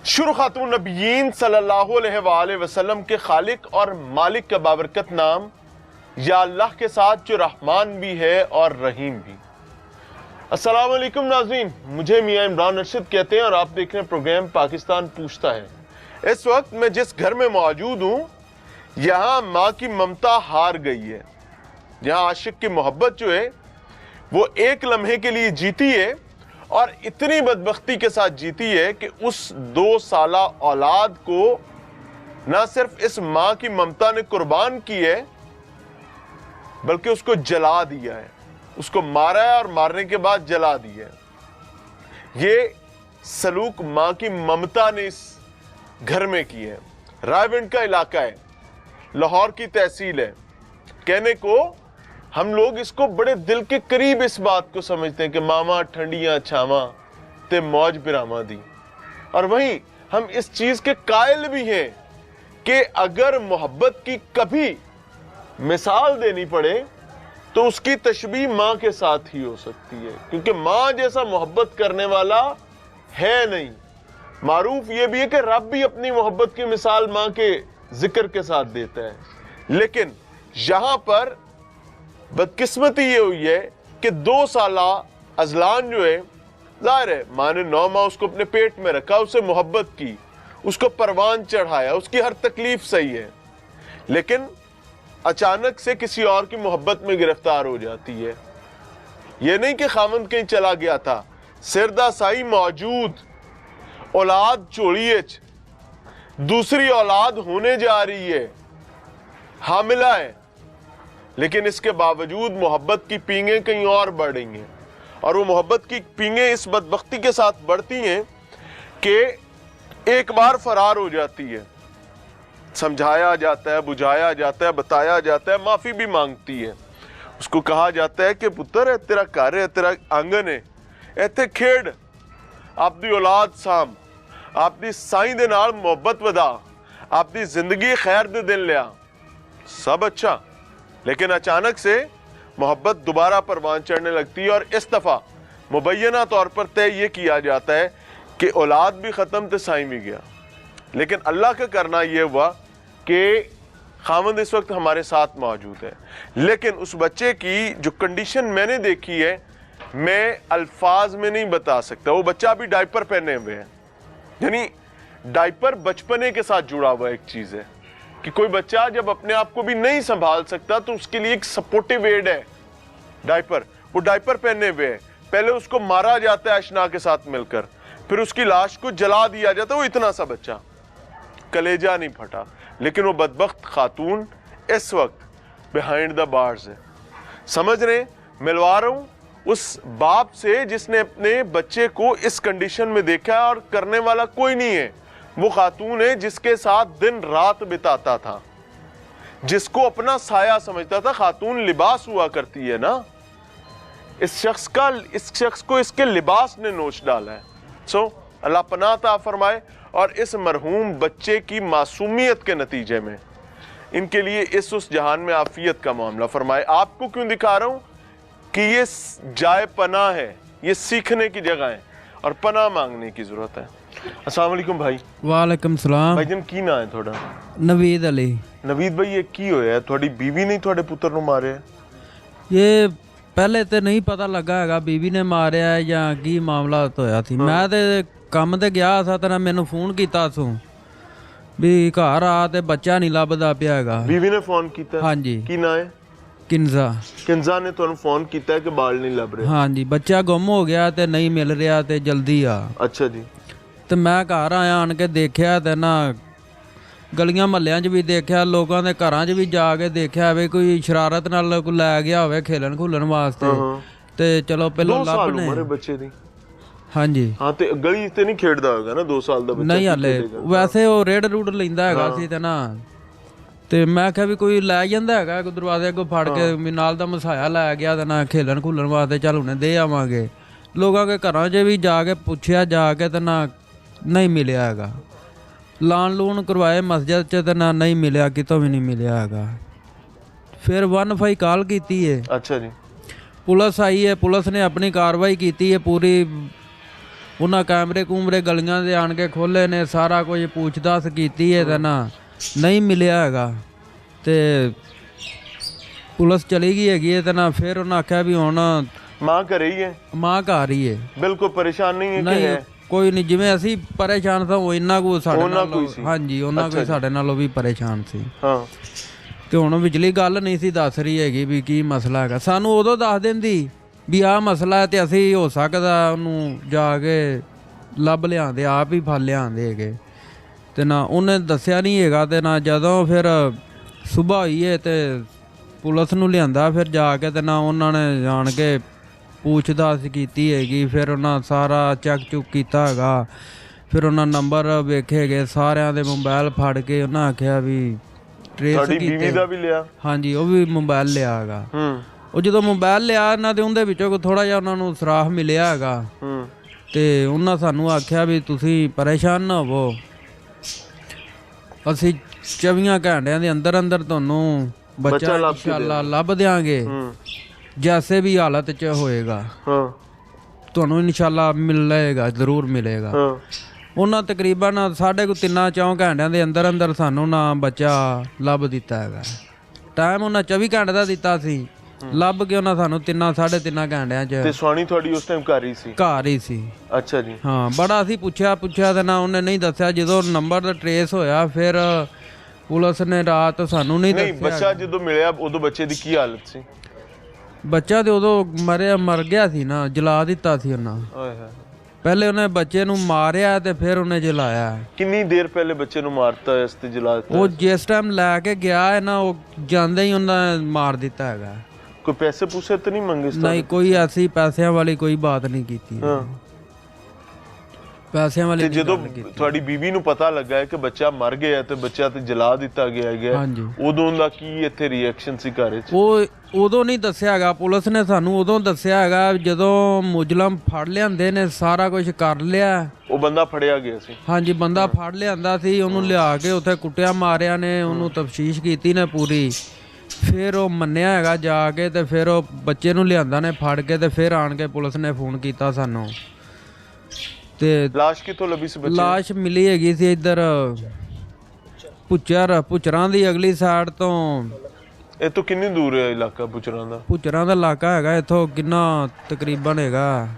शुरू खातून नबीयीन सल्लल्लाहु अलैहि वसल्लम के खालिक और मालिक का बाबरकत नाम या अल्लाह के साथ जो रहमान भी है और रहीम भी। अस्सलाम वालेकुम नाज़रीन, मुझे मियां इमरान अरशद कहते हैं और आप देख रहे हैं प्रोग्राम पाकिस्तान पूछता है। इस वक्त मैं जिस घर में मौजूद हूँ यहाँ माँ की ममता हार गई है। यहाँ आशिक की मोहब्बत जो है वो एक लम्हे के लिए जीती है और इतनी बदबख्ती के साथ जीती है कि उस 2 साला औलाद को ना सिर्फ इस माँ की ममता ने कुर्बान की है बल्कि उसको जला दिया है, उसको मारा है और मारने के बाद जला दिया है। ये सलूक माँ की ममता ने इस घर में की है। रायविंड का इलाका है, लाहौर की तहसील है। कहने को हम लोग इसको बड़े दिल के करीब इस बात को समझते हैं कि मामा ठंडियां छावा ते मौज बिरामा दी, और वहीं हम इस चीज के कायल भी हैं कि अगर मोहब्बत की कभी मिसाल देनी पड़े तो उसकी तशबीह माँ के साथ ही हो सकती है, क्योंकि माँ जैसा मोहब्बत करने वाला है नहीं। मारूफ ये भी है कि रब भी अपनी मोहब्बत की मिसाल माँ के जिक्र के साथ देता है। लेकिन यहां पर बदकिस्मती ये हुई है कि 2 साला अजलान जो है, जाहिर है माँ ने 9 माह उसको अपने पेट में रखा, उससे मोहब्बत की, उसको परवान चढ़ाया, उसकी हर तकलीफ सही है, लेकिन अचानक से किसी और की मोहब्बत में गिरफ्तार हो जाती है। यह नहीं कि खामंद कहीं चला गया था, सिरदा साई मौजूद, औलाद चोड़ियच, दूसरी औलाद होने जा रही है, हामिला है, लेकिन इसके बावजूद मोहब्बत की पींगें कहीं और बढ़ रही हैं। और वो मोहब्बत की पींगें इस बदबख्ती के साथ बढ़ती हैं कि एक बार फरार हो जाती है। समझाया जाता है, बुझाया जाता है, बताया जाता है, माफ़ी भी मांगती है। उसको कहा जाता है कि पुत्र है, तेरा घर है, तेरा आंगन है, इत्थे खेड, आपकी औलाद साम, आपकी साईं दे नाल मोहब्बत वधा, आपकी जिंदगी खैर दे दिन लिया, सब अच्छा। लेकिन अचानक से मोहब्बत दोबारा परवान चढ़ने लगती है और इस दफ़ा मुबैना तौर पर तय ये किया जाता है कि औलाद भी ख़त्म तो साईं भी गया। लेकिन अल्लाह का करना ये हुआ कि खामंद इस वक्त हमारे साथ मौजूद है, लेकिन उस बच्चे की जो कंडीशन मैंने देखी है मैं अल्फाज में नहीं बता सकता। वो बच्चा अभी डायपर पहने हुए है, यानी डायपर बचपने के साथ जुड़ा हुआ एक चीज़ है कि कोई बच्चा जब अपने आप को भी नहीं संभाल सकता तो उसके लिए एक सपोर्टिव एड है डायपर। वो डायपर पहने हुए है, पहले उसको मारा जाता है अशना के साथ मिलकर, फिर उसकी लाश को जला दिया जाता है। वो इतना सा बच्चा, कलेजा नहीं फटा, लेकिन वो बदबख्त खातून इस वक्त बिहाइंड द बार्स है। समझ रहे, मिलवा रहा हूँ उस बाप से जिसने अपने बच्चे को इस कंडीशन में देखा और करने वाला कोई नहीं है। वो खातून है जिसके साथ दिन रात बिताता था, जिसको अपना साया समझता था। खातून लिबास हुआ करती है ना, इस शख्स को इसके लिबास ने नोच डाला है। सो अल्लाह पनाह अता फरमाए और इस मरहूम बच्चे की मासूमियत के नतीजे में इनके लिए इस उस जहान में आफियत का मामला फरमाए। आपको क्यों दिखा रहा हूं कि ये जाए पनाह है, ये सीखने की जगह है और पनाह मांगने की जरूरत है। अस्सलाम वालेकुम भाई। वालेकुम सलाम। भाईजान की ना है थोड़ा? नवीद अली। नवीद भाई ये की होया? थोड़ी बीवी नहीं थोड़े पुत्र ਨੂੰ ਮਾਰਿਆ? ये पहले तो नहीं पता लगा हैगा बीवी ने मारिया या की मामला होया थी। मैं ते ਕੰਮ ਤੇ ਗਿਆ था ਤੇ ਮੈਨੂੰ ਫੋਨ ਕੀਤਾ ਸੋ ਵੀ ਘਰ ਆ ਤੇ ਬੱਚਾ ਨਹੀਂ ਲੱਭਦਾ ਪਿਆ ਹੈਗਾ। बीवी ने फोन ਕੀਤਾ? ਹਾਂਜੀ। ਕੀ ਨਾ ਹੈ? ਕਿੰਜ਼ਾ। ਕਿੰਜ਼ਾ ਨੇ ਤੁਹਾਨੂੰ ਫੋਨ ਕੀਤਾ ਹੈ ਕਿ ਬਾਲ ਨਹੀਂ ਲੱਭ ਰਹੇ? ਹਾਂਜੀ, ਬੱਚਾ ਗੁੰਮ ਹੋ ਗਿਆ ਤੇ ਨਹੀਂ ਮਿਲ ਰਿਹਾ ਤੇ ਜਲਦੀ ਆ। ਅੱਛਾ ਜੀ। ਤੇ ਮੈਂ ਘਰ ਆਇਆ ਆਣ ਕੇ ਦੇਖਿਆ ਤੇ ਨਾ ਗਲੀਆਂ ਮਹੱਲਿਆਂ 'ਚ ਵੀ ਦੇਖਿਆ, ਲੋਕਾਂ ਦੇ ਘਰਾਂ 'ਚ ਵੀ ਜਾ ਕੇ ਦੇਖਿਆ ਵੇ ਕੋਈ ਸ਼ਰਾਰਤ ਨਾਲ ਕੋਈ ਲੈ ਗਿਆ ਹੋਵੇ ਖੇਲਣ ਖੁੱਲਣ ਵਾਸਤੇ। ਤੇ ਚਲੋ ਪਹਿਲਾਂ ਲੱਭਨੇ। 2 ਸਾਲ ਉਮਰ ਹੈ ਬੱਚੇ ਦੀ? ਹਾਂਜੀ। ਹਾਂ ਤੇ ਗਲੀ ਤੇ ਨਹੀਂ ਖੇਡਦਾ ਹੋਵੇਗਾ ਨਾ 2 ਸਾਲ ਦਾ ਬੱਚਾ? ਨਹੀਂ ਹਾਲੇ, ਵੈਸੇ ਉਹ ਰੇਡ ਰੂਡ ਲੈਂਦਾ ਹੈਗਾ ਸੀ ਤੇ ਨਾ, ਤੇ ਮੈਂ ਕਿਹਾ ਵੀ ਕੋਈ ਲੈ ਜਾਂਦਾ ਹੈਗਾ ਕੋਈ ਦਰਵਾਜ਼ੇ ਅੱਗੋਂ ਫੜ ਕੇ ਵੀ ਨਾਲ ਦਾ ਮਸਾਇਆ ਲੈ ਗਿਆ ਤੇ ਨਾ ਖੇਲਣ ਖੁੱਲਣ ਵਾਸਤੇ, ਚੱਲ ਹੁਣੇ ਦੇ ਆਵਾਂਗੇ। ਲੋਕਾਂ ਦੇ ਘਰਾਂ 'ਚ ਵੀ ਜਾ ਕੇ ਪੁੱਛਿਆ ਜਾ ਕੇ ਤੇ ਨਾ नहीं मिलिया हैगा। लान लून करवाए मस्जिद च ते ना नहीं मिलिया, कितों भी नहीं मिलिया हैगा। फिर 1 कॉल की है। अच्छा जी। पुलिस आई है, पुलिस ने अपनी कार्रवाई की है पूरी। ਉਹਨਾਂ ਕੈਮਰੇ ਕੂਮਰੇ ਗਲੀਆਂ ਦੇ ਆਣ ਕੇ ਖੋਲੇ ਨੇ, ਸਾਰਾ ਕੁਝ ਪੁੱਛਦਾਸ ਕੀਤੀ ਹੈ ਤੇ ਨਾ ਨਹੀਂ ਮਿਲਿਆ ਹੈਗਾ। ਤੇ ਪੁਲਿਸ ਚਲੀ ਗਈ ਹੈਗੀ ਹੈ ਤੇ ਨਾ ਫਿਰ ਉਹਨਾਂ ਆਖਿਆ ਵੀ ਹੁਣ ਮਾਂ ਘਰੇ ਹੀ ਹੈ, ਮਾਂ ਘਰ ਹੀ ਹੈ, ਬਿਲਕੁਲ ਪਰੇਸ਼ਾਨ ਨਹੀਂ ਹੈ ਕਿ ਨਹੀਂ ਹੈ? ਕੋਈ ਨਹੀਂ, ਜਿਵੇਂ ਅਸੀਂ ਪਰੇਸ਼ਾਨ ਸਾਂ ਉਹ ਇੰਨਾ ਕੁ ਸਾਡੇ ਉਹਨਾਂ ਨਾਲ, ਕੋਈ ਸੀ? ਹਾਂਜੀ ਉਹਨਾਂ ਕੋਈ ਸਾਡੇ ਨਾਲੋਂ ਵੀ ਪਰੇਸ਼ਾਨ ਸੀ। ਹਾਂ। ਤੇ ਹੁਣ ਵਿਚਲੀ ਗੱਲ ਨਹੀਂ ਸੀ ਦੱਸ ਰਹੀ ਹੈਗੀ ਵੀ ਕੀ ਮਸਲਾ ਹੈਗਾ। ਸਾਨੂੰ ਉਦੋਂ ਦੱਸ ਦਿੰਦੀ ਵੀ ਆਹ ਮਸਲਾ ਹੈ ਤੇ ਅਸੀਂ ਹੋ ਸਕਦਾ ਉਹਨੂੰ ਜਾ ਕੇ ਲੱਭ ਲਿਆਂਦੇ, ਆਪ ਹੀ ਫੜ ਲਿਆਂਦੇ ਹੈਗੇ। ਤੇ ਨਾ ਉਹਨੇ ਦੱਸਿਆ ਨਹੀਂ ਹੈਗਾ। ਤੇ ਨਾ ਜਦੋਂ ਫਿਰ ਸੁਬਹ ਹੋਈ ਹੈ ਤੇ ਪੁਲਿਸ ਨੂੰ ਲਿਆਂਦਾ, ਫਿਰ ਜਾ ਕੇ ਤੇ ਨਾ ਉਹਨਾਂ ਨੇ ਜਾਣ ਕੇ ਪੁੱਛਦਾਸ ਕੀਤੀ ਹੈਗੀ। ਫਿਰ ਉਹਨਾਂ ਸਾਰਾ ਚੈੱਕ ਚੁੱਕ ਕੀਤਾ ਹੈਗਾ। ਫਿਰ ਉਹਨਾਂ ਨੰਬਰ ਵੇਖੇ ਹੈਗੇ ਸਾਰਿਆਂ ਦੇ, ਮੋਬਾਈਲ ਫੜ ਕੇ ਉਹਨਾਂ ਆਖਿਆ ਵੀ ਟ੍ਰੇਸ ਤੁਹਾਡੀ ਬੀਵੀ ਦਾ ਵੀ ਲਿਆ? ਹਾਂਜੀ, ਉਹ ਵੀ ਮੋਬਾਈਲ ਲਿਆ ਹੈਗਾ। ਹੂੰ। ਉਹ ਜਦੋਂ ਮੋਬਾਈਲ ਲਿਆ ਇਹਨਾਂ ਦੇ, ਉਹਦੇ ਵਿੱਚੋਂ ਥੋੜਾ ਜਿਹਾ ਉਹਨਾਂ ਨੂੰ ਸੁਰਾਖ ਮਿਲਿਆ ਹੈਗਾ। ਹੂੰ। ਤੇ ਉਹਨਾਂ ਸਾਨੂੰ ਆਖਿਆ ਵੀ ਤੁਸੀਂ ਪਰੇਸ਼ਾਨ ਨਾ ਹੋਵੋ, ਅਸੀਂ 24 ਘੰਟਿਆਂ ਦੇ ਅੰਦਰ ਅੰਦਰ ਤੁਹਾਨੂੰ ਬੱਚਾ ਇਨਸ਼ਾਅੱਲਾ ਲੱਭ ਦਿਆਂਗੇ, ਜੈਸੇ ਵੀ ਹਾਲਤ 'ਚ ਹੋਏਗਾ ਤੁਹਾਨੂੰ ਇਨਸ਼ਾਅੱਲਾ ਮਿਲੇਗਾ, ਜ਼ਰੂਰ ਮਿਲੇਗਾ। ਉਹਨਾਂ ਤਕਰੀਬਨ 3.5-4 ਘੰਟਿਆਂ ਦੇ ਅੰਦਰ ਅੰਦਰ ਸਾਨੂੰ ਨਾ ਬੱਚਾ ਲੱਭ ਦਿੱਤਾ ਹੈਗਾ। ਟਾਈਮ ਉਹਨਾਂ 24 ਘੰਟੇ ਦਾ ਦਿੱਤਾ ਸੀ, ਲੱਭ ਕੇ ਉਹਨਾਂ ਸਾਨੂੰ 3-3.5 ਘੰਟਿਆਂ 'ਚ। ਤੇ ਸਵਾਣੀ ਤੁਹਾਡੀ ਉਸ ਟਾਈਮ ਘਰ ਹੀ ਸੀ? ਘਰ ਹੀ ਸੀ। ਅੱਛਾ ਜੀ। ਹਾਂ, ਬੜਾ ਅਸੀਂ ਪੁੱਛਿਆ ਤੇ ਨਾ ਉਹਨੇ ਨਹੀਂ ਦੱਸਿਆ। ਜਦੋਂ ਨੰਬਰ ਦਾ ਟਰੇਸ ਹੋਇਆ ਫਿਰ ਪੁਲਿਸ ਨੇ ਰਾਤ ਸਾਨੂੰ ਨਹੀਂ ਦੱਸਿਆ। ਬੱਚਾ ਜਦੋਂ ਮਿਲਿਆ ਉਦੋਂ ਬੱਚੇ ਦੀ ਕੀ ਹਾਲਤ ਸੀ? ਬੱਚਾ ਤੇ ਉਦੋਂ ਮਰ ਗਿਆ ਸੀ ਨਾ, ਜਲਾ ਦਿੱਤਾ ਸੀ ਉਹਨਾਂ। ਪਹਿਲੇ ਉਹਨੇ ਬੱਚੇ ਨੂੰ ਮਾਰਿਆ ਤੇ ਫਿਰ ਉਹਨੇ ਜਲਾਇਆ। ਕਿੰਨੀ ਦੇਰ ਪਹਿਲੇ ਬੱਚੇ ਨੂੰ ਮਾਰਤਾ ਇਸ ਤੇ ਜਲਾ ਦਿੱਤਾ? ਉਹ ਜਿਸ ਟਾਈਮ ਲੈ ਕੇ ਗਿਆ ਹੈ ਨਾ, ਉਹ ਜਾਂਦੇ ਹੀ ਉਹਨਾਂ ਮਾਰ ਦਿੱਤਾ ਹੈਗਾ। ਕੋਈ ਪੈਸੇ ਪੂਸੇ ਤਾਂ ਨਹੀਂ ਮੰਗੇ? ਨਹੀਂ, ਕੋਈ ਐਸੀ ਪੈਸਿਆਂ ਵਾਲੀ ਕੋਈ ਬਾਤ ਨਹੀਂ ਕੀਤੀ। ਪੈਸਿਆਂ ਵਾਲੀ। ਤੇ ਜਦੋਂ ਤੁਹਾਡੀ ਬੀਬੀ ਨੂੰ ਪਤਾ ਲੱਗਾ ਹੈ ਕਿ ਬੱਚਾ ਮਰ ਗਿਆ ਤੇ ਬੱਚਾ ਤੇ ਜਲਾ ਦਿੱਤਾ ਗਿਆ ਹੈਗਾ, ਉਦੋਂ ਦਾ ਕੀ ਇੱਥੇ ਰਿਐਕਸ਼ਨ ਸੀ ਘਰ ਵਿੱਚ? ਉਹ ਉਦੋਂ ਨਹੀਂ ਦੱਸਿਆ ਹੈਗਾ। ਪੁਲਿਸ ਨੇ ਸਾਨੂੰ ਉਦੋਂ ਦੱਸਿਆ ਹੈਗਾ ਜਦੋਂ ਮੁਜਰਮ ਫੜ ਲਿਆਂਦੇ ਨੇ, ਸਾਰਾ ਕੁਝ ਕਰ ਲਿਆ। ਉਹ ਬੰਦਾ ਫੜਿਆ ਗਿਆ ਸੀ? ਹਾਂਜੀ, ਬੰਦਾ ਫੜ ਲਿਆਂਦਾ ਸੀ। ਉਹਨੂੰ ਲਿਆ ਕੇ ਉੱਥੇ ਕੁੱਟਿਆ ਮਾਰਿਆ ਨੇ, ਉਹਨੂੰ ਤਫਤੀਸ਼ ਕੀਤੀ ਨੇ ਪੂਰੀ। ਫਿਰ ਉਹ ਮੰਨਿਆ ਹੈਗਾ ਜਾ ਕੇ, ਤੇ ਫਿਰ ਉਹ ਬੱਚੇ ਨੂੰ ਲਿਆਂਦਾ ਨੇ ਫੜ ਕੇ। ਤੇ ਫਿਰ ਆਣ ਕੇ ਪੁਲਿਸ ਨੇ ਫੋਨ ਕੀਤਾ ਸਾਨੂੰ। ਤੇ ਲਾਸ਼ ਕਿੱਥੋਂ ਲੱਭੀ ਸੀ ਬੱਚੇ? ਲਾਸ਼ ਮਿਲੀ ਹੈਗੀ ਸੀ ਇੱਧਰ ਪੁੱਚਰਾਂ ਦੀ ਅਗਲੀ ਸਾਈਡ ਤੋਂ। ਇਹ ਤੋਂ ਕਿੰਨੀ ਦੂਰ ਹੈ ਇਲਾਕਾ ਪੁੱਚਰਾਂ ਦਾ? ਪੁੱਚਰਾਂ ਦਾ ਇਲਾਕਾ ਹੈਗਾ ਇੱਥੋਂ ਕਿੰਨਾ, ਤਕਰੀਬਨ ਹੈਗਾ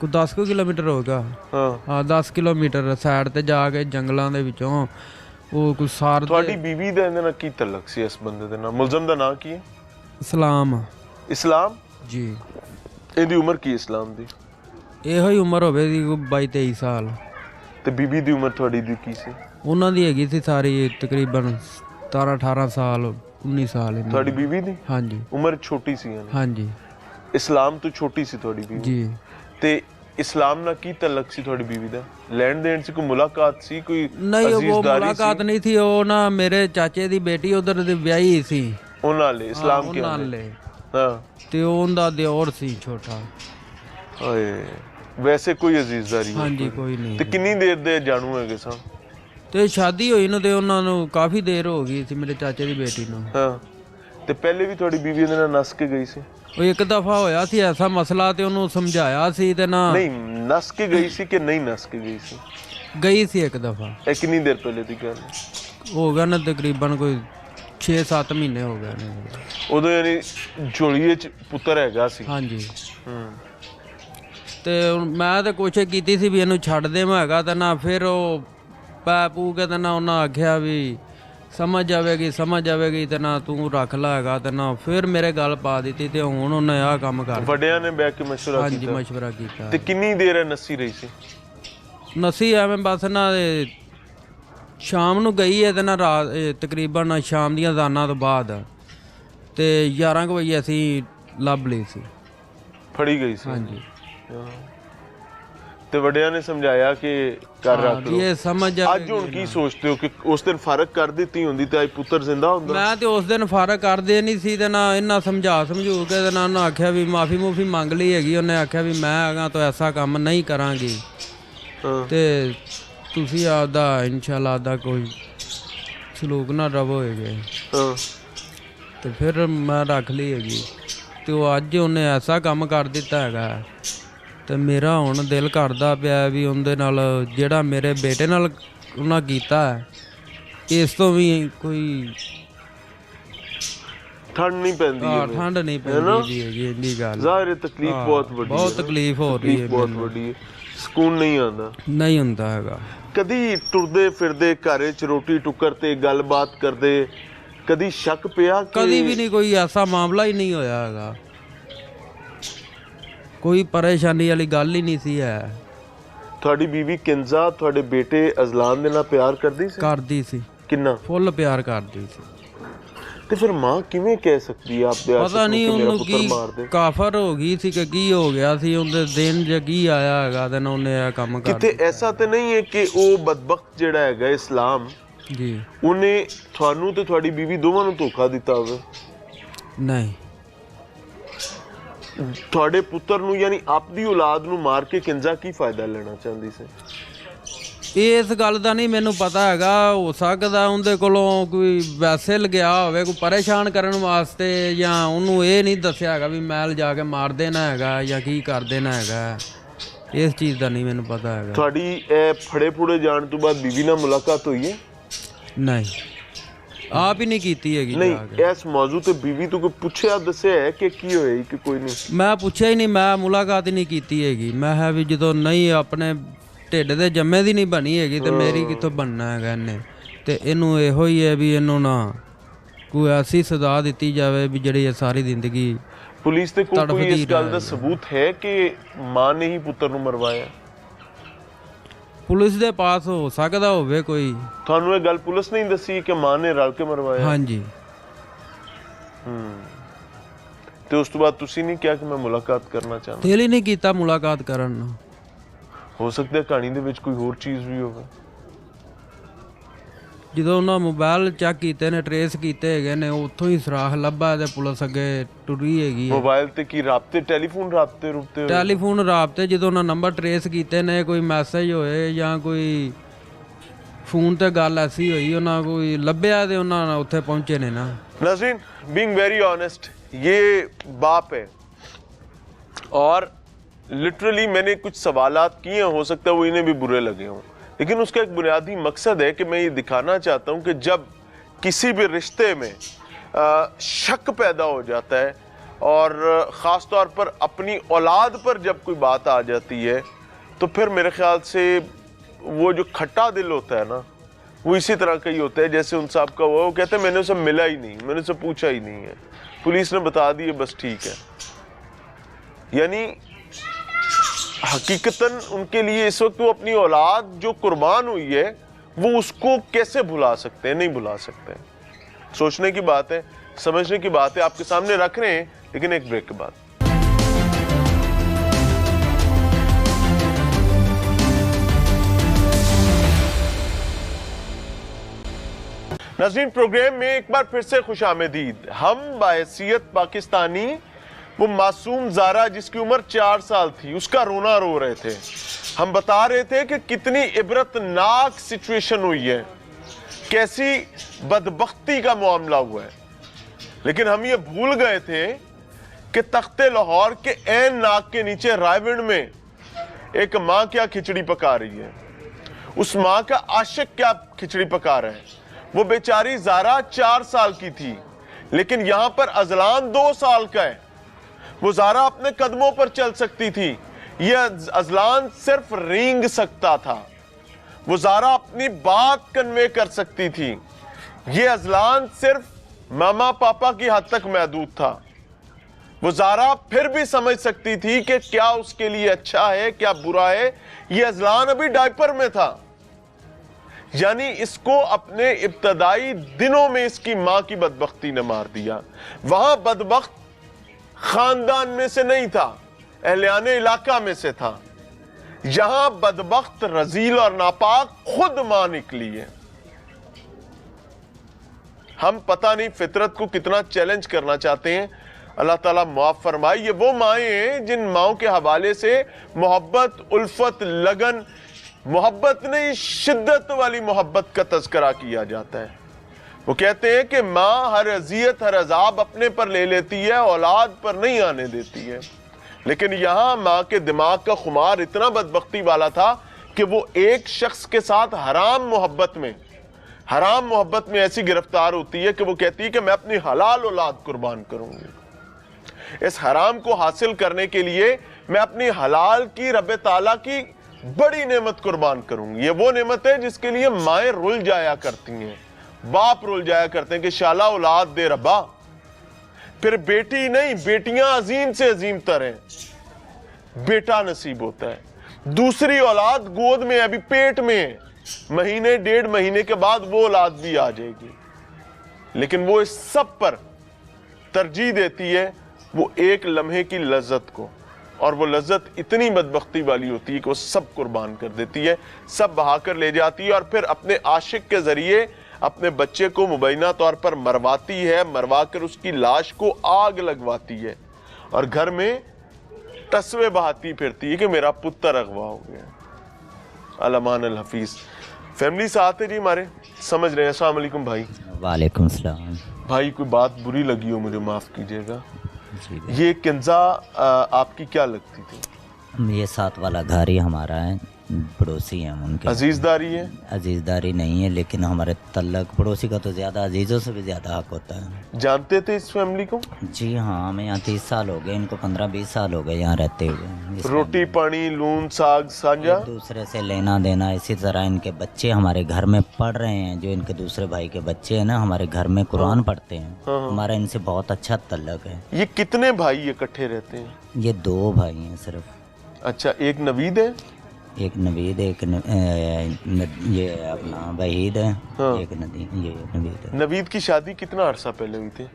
ਕੋਈ 10 ਕਿਲੋਮੀਟਰ ਹੋਗਾ। ਹਾਂ, 10 ਕਿਲੋਮੀਟਰ ਸਾਈਡ ਤੇ ਜਾ ਕੇ ਜੰਗਲਾਂ ਦੇ ਵਿੱਚੋਂ ਉਹ ਕੋਈ ਸਾਰ। ਤੁਹਾਡੀ ਬੀਵੀ ਦਾ ਇਹਦੇ ਨਾਲ ਕੀ ਤਲਕ ਸੀ ਇਸ ਬੰਦੇ ਦੇ ਨਾਲ? ਮੁਲਜ਼ਮ ਦਾ ਨਾਂ ਕੀ ਹੈ? ਇਸਲਾਮ। ਇਸਲਾਮ ਜੀ। ਇਹਦੀ ਉਮਰ ਕੀ ਇਸਲਾਮ ਦੀ? ਇਹੋ ਹੀ ਉਮਰ ਹੋਵੇਗੀ 22-23 ਸਾਲ। ਤੇ ਬੀਬੀ ਦੀ ਉਮਰ ਤੁਹਾਡੀ ਦੀ ਕੀ ਸੀ? ਉਹਨਾਂ ਦੀ ਹੈਗੀ ਸੀ ਸਾਰੀ ਤਕਰੀਬਨ 17-18 ਸਾਲ, 19 ਸਾਲ। ਤੁਹਾਡੀ ਬੀਬੀ ਦੀ? ਹਾਂਜੀ। ਉਮਰ ਛੋਟੀ ਸੀ? ਹਾਂਜੀ। ਇਸਲਾਮ ਤੋਂ ਛੋਟੀ ਸੀ ਤੁਹਾਡੀ ਬੀਵੀ? ਜੀ। ਤੇ ਇਸਲਾਮ ਨਾਲ ਕੀ ਤਲਕ ਸੀ ਤੁਹਾਡੀ ਬੀਵੀ ਦਾ? ਲੈਣ ਦੇਣ ਸੀ? ਕੋਈ ਮੁਲਾਕਾਤ ਸੀ? ਕੋਈ ਨਹੀਂ, ਉਹ ਮੁਲਾਕਾਤ ਨਹੀਂ ਸੀ। ਉਹ ਨਾ ਮੇਰੇ ਚਾਚੇ ਦੀ ਬੇਟੀ ਉਧਰ ਦੀ ਵਿਆਹੀ ਸੀ ਉਹਨਾਂ ਨਾਲ। ਇਸਲਾਮ ਕੇ ਨਾਲ? ਹਾਂ। ਤੇ ਉਹਦਾ ਦਿਓਰ ਸੀ ਛੋਟਾ। ਓਏ, ਵੈਸੇ ਕੋਈ ਅਜ਼ੀਜ਼ਦਾਰੀ? ਹਾਂਜੀ, ਕੋਈ ਨਹੀਂ। ਤੇ ਕਿੰਨੀ ਦੇਰ ਦੇ ਜਾਣੂ ਹੈਗੇ ਸਾਂ? ਤੇ ਸ਼ਾਦੀ ਹੋਈ ਨੂੰ ਤੇ ਉਹਨਾਂ ਨੂੰ ਕਾਫੀ ਦੇਰ ਹੋ ਗਈ ਸੀ, ਮੇਰੇ ਚਾਚੇ ਦੀ ਬੇਟੀ ਨੂੰ। ਹਾਂ। ਤੇ ਪਹਿਲੇ ਵੀ ਤੁਹਾਡੀ ਬੀਵੀ ਦੇ ਨਾਲ ਨਸ ਕੇ ਗਈ ਸੀ? ਉਹ ਇੱਕ ਦਫਾ ਹੋਇਆ ਸੀ ਐਸਾ ਮਸਲਾ, ਤੇ ਉਹਨੂੰ ਸਮਝਾਇਆ ਸੀ ਤੇ ਨਾ। ਨਹੀਂ, ਨਸ ਕੇ ਗਈ ਸੀ ਕਿ ਨਹੀਂ ਨਸ ਕੇ ਗਈ ਸੀ? ਗਈ ਸੀ ਇੱਕ ਦਫਾ। ਇਹ ਕਿੰਨੀ ਦੇਰ ਪਹਿਲੇ ਦੀ ਗੱਲ ਹੋ ਗਿਆ ਨਾ? ਤਕਰੀਬਨ ਕੋਈ 6-7 ਮਹੀਨੇ ਹੋ ਗਏ ਨੇ। ਉਦੋਂ ਯਾਨੀ ਝੋਲੀਏ ਚ ਪੁੱਤਰ ਹੈਗਾ ਸੀ? ਹਾਂਜੀ। ਤੇ ਮੈਂ ਤਾਂ ਕੋਸ਼ਿਸ਼ ਕੀਤੀ ਸੀ ਵੀ ਇਹਨੂੰ ਛੱਡ ਦੇਵਾਂ ਹੈਗਾ, ਤੇ ਨਾ ਫਿਰ ਉਹ ਪੈ ਪੂ ਕੇ ਤੇ ਨਾ ਉਹਨਾਂ ਆਖਿਆ ਵੀ ਸਮਝ ਜਾਵੇਗੀ ਤੇ ਨਾ ਤੂੰ ਰੱਖ ਲਾ ਹੈਗਾ। ਤੇ ਨਾ ਫਿਰ ਮੇਰੇ ਗੱਲ ਪਾ ਦਿੱਤੀ ਤੇ ਹੁਣ ਉਹਨੇ ਆਹ ਕੰਮ ਕਰ। ਵੱਡਿਆਂ ਨੇ ਬਹਿ ਕੇ ਮਸ਼ਵਰਾ ਕੀਤਾ? ਹਾਂਜੀ, ਮਸ਼ਵਰਾ ਕੀਤਾ। ਤੇ ਕਿੰਨੀ ਦੇਰ ਨੱਸੀ ਰਹੀ ਸੀ? ਨੱਸੀ ਐਵੇਂ ਬਸ ਨਾ ਸ਼ਾਮ ਨੂੰ ਗਈ ਹੈ ਤੇ ਨਾ ਰਾਤ ਤਕਰੀਬਨ ਸ਼ਾਮ ਦੀਆਂ ਅਜ਼ਾਨਾਂ ਤੋਂ ਬਾਅਦ ਤੇ 11 ਵਜੇ ਅਸੀਂ ਲੱਭ ਲਈ ਸੀ। ਫੜੀ ਗਈ ਸੀ? ਹਾਂਜੀ। ਤੇ ਵੱਡਿਆਂ ਨੇ ਸਮਝਾਇਆ ਕਿ ਕਰ ਰੱਖ ਲਓ। ਇਹ ਸਮਝ ਅੱਜ ਹੁਣ ਕੀ ਸੋਚਦੇ ਹੋ ਕਿ ਉਸ ਦਿਨ ਫਰਕ ਕਰ ਦਿੱਤੀ ਹੁੰਦੀ ਤੇ ਅੱਜ ਪੁੱਤਰ ਜ਼ਿੰਦਾ ਹੁੰਦਾ? ਮੈਂ ਤੇ ਉਸ ਦਿਨ ਫਰਕ ਕਰਦੇ ਨਹੀਂ ਸੀ ਤੇ ਨਾ ਇਹਨਾਂ ਸਮਝੂ ਕੇ ਤੇ ਨਾ ਉਹਨਾਂ ਆਖਿਆ ਵੀ ਮਾਫੀ ਮੰਗ ਲਈ ਹੈਗੀ। ਉਹਨੇ ਆਖਿਆ ਵੀ ਮੈਂ ਆਗਾ ਤਾਂ ਐਸਾ ਕੰਮ ਨਹੀਂ ਕਰਾਂਗੀ ਤੇ ਤੁਸੀਂ ਆਪਦਾ ਇਨਸ਼ਾਅੱਲਾ ਦਾ ਕੋਈ ਸਲੂਕ ਨਾ ਰਵੋ ਹੈਗੇ। ਤੇ ਫਿਰ ਮੈਂ ਰੱਖ ਲਈ ਹੈਗੀ ਤੇ ਉਹ ਅੱਜ ਉਹਨੇ ਐਸਾ ਕੰਮ ਕਰ ਦਿੱਤਾ ਹੈਗਾ ਤੇ ਮੇਰਾ ਹੁਣ ਦਿਲ ਕਰਦਾ ਪਿਆ ਵੀ ਉਹਦੇ ਨਾਲ ਜਿਹੜਾ ਮੇਰੇ ਬੇਟੇ ਨਾਲ ਉਹਨਾਂ ਕੀਤਾ ਹੈ, ਇਸ ਤੋਂ ਵੀ ਕੋਈ ठंड नहीं पैंदी है ਠੰਡ ਨਹੀਂ ਪੈਂਦੀ ਜੀ ਹੈਗੀ ਇੰਨੀ ਗੱਲ। ਜ਼ਾਹਿਰ ਹੈ ਤਕਲੀਫ ਬਹੁਤ ਵੱਡੀ ਹੈ, ਬਹੁਤ ਤਕਲੀਫ ਹੋ ਰਹੀ ਹੈ, ਬਹੁਤ ਵੱਡੀ ਹੈ, ਸਕੂਨ ਨਹੀਂ ਆਉਂਦਾ, ਨਹੀਂ ਹੁੰਦਾ ਹੈਗਾ। ਕਦੀ ਟੁਰਦੇ ਫਿਰਦੇ ਘਰ 'ਚ ਰੋਟੀ ਟੁੱਕਰ ਤੇ ਗੱਲਬਾਤ ਕਰਦੇ ਕਦੀ ਸ਼ੱਕ ਪਿਆ ਕਿ ਕਦੀ ਵੀ ਨਹੀਂ, ਕੋਈ ਐਸਾ ਮਾਮਲਾ ਹੀ ਨਹੀਂ ਹੋਇਆ ਹੈਗਾ, ਕੋਈ ਪਰੇਸ਼ਾਨੀ ਵਾਲੀ ਗੱਲ ਹੀ ਨਹੀਂ ਸੀ ਹੈ। ਤੁਹਾਡੀ ਬੀਵੀ ਕਿੰਜ਼ਾ ਤੁਹਾਡੇ ਬੇਟੇ ਅਜ਼ਲਾਨ ਦੇ ਨਾਲ ਪਿਆਰ ਕਰਦੀ ਸੀ? ਕਰਦੀ ਸੀ, ਕਿੰਨਾ? ਫੁੱਲ ਪਿਆਰ ਕਰਦੀ ਸੀ। ਤੇ ਫਿਰ ਮਾਂ ਕਿਵੇਂ ਕਹਿ ਸਕਦੀ ਆ ਆਪਦੇ ਆਸ਼ਿਕ ਪਤਾ ਨਹੀਂ ਨੂੰ ਕਿ ਮੇਰਾ ਉਹਨੂੰ ਪੁੱਤਰ ਕੀ ਮਾਰ ਦੇ? ਕਾਫਰ ਹੋ ਗਈ ਸੀ ਕਿ ਕੀ ਹੋ ਗਿਆ ਸੀ ਉਹਦੇ ਦਿਨ ਜਾਂ ਕੀ ਆਇਆ ਹੈਗਾ ਤੇ ਉਹਨੇ ਇਹ ਕੰਮ ਕਰ ਕਿਤੇ ਐਸਾ ਤੇ ਨਹੀਂ ਹੈ ਕਿ ਉਹ ਬਦਬਖਤ ਜਿਹੜਾ ਹੈਗਾ ਇਸਲਾਮ ਜੀ ਉਹਨੇ ਤੁਹਾਨੂੰ ਤੇ ਤੁਹਾਡੀ ਬੀਵੀ ਦੋਵਾਂ ਨੂੰ ਧੋਖਾ ਦਿੱਤਾ ਹੋਵੇ? ਨਹੀਂ, ਤੁਹਾਡੇ ਪੁੱਤਰ ਨੂੰ ਯਾਨੀ ਆਪਦੀ ਔਲਾਦ ਨੂੰ ਮਾਰ ਕੇ ਕਿੰਜ਼ਾ ਕੀ ਫਾਇਦਾ ਲੈਣਾ ਚਾਹੁੰਦੀ ਸੀ? ਇਸ ਗੱਲ ਦਾ ਨਹੀਂ ਮੈਨੂੰ ਪਤਾ ਹੈਗਾ, ਹੋ ਸਕਦਾ ਉਹਦੇ ਕੋਲੋਂ ਕੋਈ ਵੈਸੇ ਲਗਿਆ ਹੋਵੇ ਕੋਈ ਪਰੇਸ਼ਾਨ ਕਰਨ ਵਾਸਤੇ, ਜਾਂ ਉਹਨੂੰ ਇਹ ਨਹੀਂ ਦੱਸਿਆ ਹੈਗਾ ਵੀ ਮੈਂ ਲਿਜਾ ਕੇ ਮਾਰ ਦੇਣਾ ਹੈਗਾ ਜਾਂ ਕੀ ਕਰ ਦੇਣਾ ਹੈਗਾ, ਇਸ ਚੀਜ਼ ਦਾ ਨਹੀਂ ਮੈਨੂੰ ਪਤਾ ਹੈਗਾ। ਤੁਹਾਡੀ ਇਹ ਫੜੇ ਫੁੜੇ ਜਾਣ ਤੋਂ ਬਾਅਦ ਬੀਵੀ ਨਾਲ ਮੁਲਾਕਾਤ ਹੋਈ ਹੈ? ਨਹੀਂ, ਆਪ ਹੀ ਨਹੀਂ ਕੀਤੀ ਹੈਗੀ। ਨਹੀਂ, ਇਸ ਮੌਜੂ ਤੇ ਬੀਵੀ ਤੋਂ ਕੋਈ ਪੁੱਛਿਆ ਦੱਸਿਆ ਹੈ ਕਿ ਕੀ ਹੋਇਆ ਕਿ ਕੋਈ ਨਹੀਂ? ਮੈਂ ਪੁੱਛਿਆ ਹੀ ਨਹੀਂ, ਮੈਂ ਮੁਲਾਕਾਤ ਹੀ ਨਹੀਂ ਕੀਤੀ ਹੈਗੀ। ਮੈਂ ਹੈ ਵੀ ਜਦੋਂ ਨਹੀਂ ਆਪਣੇ ਢਿੱਡ ਦੇ ਜੰਮੇ ਦੀ ਨਹੀਂ ਬਣੀ ਹੈਗੀ ਤੇ ਮੇਰੀ ਕਿੱਥੋਂ ਬਣਨਾ ਹੈਗਾ ਇਹਨੇ, ਤੇ ਇਹਨੂੰ ਇਹੋ ਹੀ ਹੈ ਵੀ ਇਹਨੂੰ ਨਾ ਕੋਈ ਐਸੀ ਸਜ਼ਾ ਦਿੱਤੀ ਜਾਵੇ ਵੀ ਜਿਹੜੀ ਇਹ ਸਾਰੀ ਜ਼ਿੰਦਗੀ। ਪੁਲਿਸ ਤੇ ਕੋਈ ਇਸ ਗੱਲ ਦਾ ਸਬੂਤ ਹੈ ਕਿ ਮਾਂ ਨੇ ਹੀ ਪੁੱਤਰ ਨੂੰ ਮਰਵਾਇਆ? ਪੁਲਿਸ ਦੇ ਪਾਸ ਹੋ ਸਕਦਾ ਹੋਵੇ ਕੋਈ। ਤੁਹਾਨੂੰ ਇਹ ਗੱਲ ਪੁਲਿਸ ਨੇ ਦੱਸੀ ਕਿ ਮਾਂ ਨੇ ਰਲ ਕੇ ਮਰਵਾਇਆ? ਹਾਂਜੀ। ਤੇ ਉਸ ਤੋਂ ਬਾਅਦ ਤੁਸੀਂ ਨਹੀਂ ਕਿਹਾ ਕਿ ਮੈਂ ਮੁਲਾਕਾਤ ਕਰਨਾ ਚਾਹੁੰਦਾ? ਦਿਲ ਹੀ ਨਹੀਂ ਕੀਤਾ ਮੁਲਾਕਾਤ ਕਰਨ ਨੂੰ। ਹੋ ਸਕਦਾ ਕਹਾਣੀ ਦੇ ਵਿੱਚ ਕੋਈ ਹੋਰ ਚੀਜ਼ ਵੀ ਹੋਵੇ। ਜਦੋਂ ਉਹਨਾਂ ਮੋਬਾਈਲ ਚੈੱਕ ਕੀਤੇ ਨੇ, ਟਰੇਸ ਕੀਤੇ ਹੈਗੇ ਨੇ, ਉੱਥੋਂ ਹੀ ਸੁਰਾਖ ਲੱਭਾ ਤੇ ਪੁਲਿਸ ਅੱਗੇ ਟੁਰੀ ਹੈਗੀ। ਮੋਬਾਈਲ ਤੇ ਕੀ ਰਾਬਤੇ, ਟੈਲੀਫੋਨ ਰਾਬਤੇ ਰੁਬਤੇ? ਟੈਲੀਫੋਨ ਰਾਬਤੇ, ਜਦੋਂ ਉਹਨਾਂ ਨੰਬਰ ਟਰੇਸ ਕੀਤੇ ਨੇ, ਕੋਈ ਮੈਸੇਜ ਹੋਏ ਜਾਂ ਕੋਈ ਫੋਨ ਤੇ ਗੱਲ ਐਸੀ ਹੋਈ ਉਹਨਾਂ ਕੋਈ ਲੱਭਿਆ ਤੇ ਉਹਨਾਂ ਉੱਥੇ ਪਹੁੰਚੇ ਨੇ ਨਾ। नाज़रीन, बीइंग वेरी ऑनेस्ट, ये बाप है और लिटरली मैंने कुछ सवालात किए, हो सकता है वो इन्हें भी बुरे लगे हों, लेकिन उसका एक बुनियादी मकसद है कि मैं ये दिखाना चाहता हूँ कि जब किसी भी रिश्ते में शक पैदा हो जाता है और ख़ास तौर पर अपनी औलाद पर जब कोई बात आ जाती है तो फिर मेरे ख्याल से वो जो खट्टा दिल होता है ना, वो इसी तरह का ही होता है जैसे उन साहब का हुआ। वो कहते हैं मैंने उसे मिला ही नहीं, मैंने उसे पूछा ही नहीं है, पुलिस ने बता दी है, बस ठीक है। यानी हकीकतन उनके लिए इस वक्त वो अपनी औलाद जो कुर्बान हुई है वो उसको कैसे भुला सकते हैं? नहीं भुला सकते। सोचने की बात है, समझने की बात है, आपके सामने रख रहे हैं, लेकिन एक ब्रेक के बाद। नाज़रीन, प्रोग्राम में एक बार फिर से खुशामदीद। हम बाहैसियत पाकिस्तानी वो मासूम ज़ारा जिसकी उम्र 4 साल थी उसका रोना रो रहे थे। हम बता रहे थे कि कितनी इबरतनाक सिचुएशन हुई है, कैसी बदबख्ती का मामला हुआ है, लेकिन हम ये भूल गए थे कि तख्ते लाहौर के ऐन नाक के नीचे रायविंड में एक माँ क्या खिचड़ी पका रही है, उस माँ का आशिक क्या खिचड़ी पका रहा है। वो बेचारी ज़ारा 4 साल की थी, लेकिन यहां पर अजलान 2 साल का है। वो ज़ारा अपने कदमों पर चल सकती थी, यह अजलान सिर्फ रेंग सकता था। वो ज़ारा अपनी बात कन्वे कर सकती थी, यह अजलान सिर्फ मामा पापा की हद तक महदूद था। वो ज़ारा फिर भी समझ सकती थी कि क्या उसके लिए अच्छा है क्या बुरा है। यह अजलान अभी डायपर में था, यानी इसको अपने इब्तदाई दिनों में इसकी मां की बदबख्ती ने मार दिया। वहां बदबख्त खानदान में से नहीं था, अहलियाने इलाका में से था। यहां बदबख्त रजील और नापाक खुद मां निकली है। हम पता नहीं फितरत को कितना चैलेंज करना चाहते हैं, अल्लाह ताला माफ फरमाए। ये वो माएँ हैं जिन माओं के हवाले से मोहब्बत, उल्फत, लगन, मोहब्बत नहीं शिद्दत वाली मोहब्बत का तज़किरा किया जाता है। वो कहते हैं कि माँ हर अजियत हर अजाब अपने पर ले लेती है, औलाद पर नहीं आने देती है। लेकिन यहां मां के दिमाग का खुमार इतना बदबख्ती वाला था कि वो एक शख्स के साथ हराम मोहब्बत में ऐसी गिरफ्तार होती है कि वो कहती है कि मैं अपनी हलाल औलाद कुर्बान करूंगी। इस हराम को हासिल करने के लिए मैं अपनी हलाल की रब ताला की बड़ी नेमत कुर्बान करूंगी। ये वो नेमत है जिसके लिए माएं रुल जाया करती हैं, बाप रुल जाया करते हैं कि शाला औलाद दे रब्बा। फिर बेटी नहीं, बेटियां अजीम से अजीम तर हैं, बेटा नसीब होता है। दूसरी औलाद गोद में अभी पेट में है, महीने 1.5 महीने के बाद वो औलाद भी आ जाएगी। लेकिन वो इस सब पर तरजीह देती है वो एक लम्हे की लज्जत को, और वो लज्जत इतनी बदबख्ती वाली होती है कि वो सब कुर्बान कर देती है, सब बहाकर ले जाती है, और फिर अपने आशिक के जरिए अपने बच्चे को मुबैना तौर पर मरवाती है, मरवाकर उसकी लाश को आग लगवाती है, और घर में तस्वे बहाती फिरती है कि मेरा पुत्र अगवा हो गया। अलमान अल हफीज। फैमिली साथ है जी हमारे, समझ रहे हैं। अस्सलाम वालेकुम भाई। वालेकुम सलाम। भाई कोई बात बुरी लगी हो मुझे माफ़ कीजिएगा। जी ये किंजा आपकी क्या लगती थी? ये साथ वाला घर ही हमारा है, पड़ोसी हैं उनके। अजीजदारी है? अजीजदारी नहीं है, लेकिन हमारे तल्लक पड़ोसी का तो ज़्यादा, अजीज़ों से भी ज़्यादा हक होता है। जानते थे इस फैमिली को? जी हाँ, हमें यहाँ 30 साल हो गए, इनको 15-20 साल हो गए यहाँ रहते हुए। रोटी पानी लून साग साझा, एक दूसरे से लेना देना। इसी तरह इनके बच्चे हमारे घर में पढ़ रहे हैं, जो इनके दूसरे भाई के बच्चे हैं ना, हमारे घर में कुरान पढ़ते हैं। हमारा इनसे बहुत अच्छा तल्लक है। ये कितने भाई इकट्ठे रहते हैं? ये 2 भाई हैं सिर्फ। अच्छा, एक नवीद है? एक नवीद, एक ये अपना वहीद है। हाँ। एक ये नवीद है। नवीद की शादी कितना अरसा पहले हुई थी?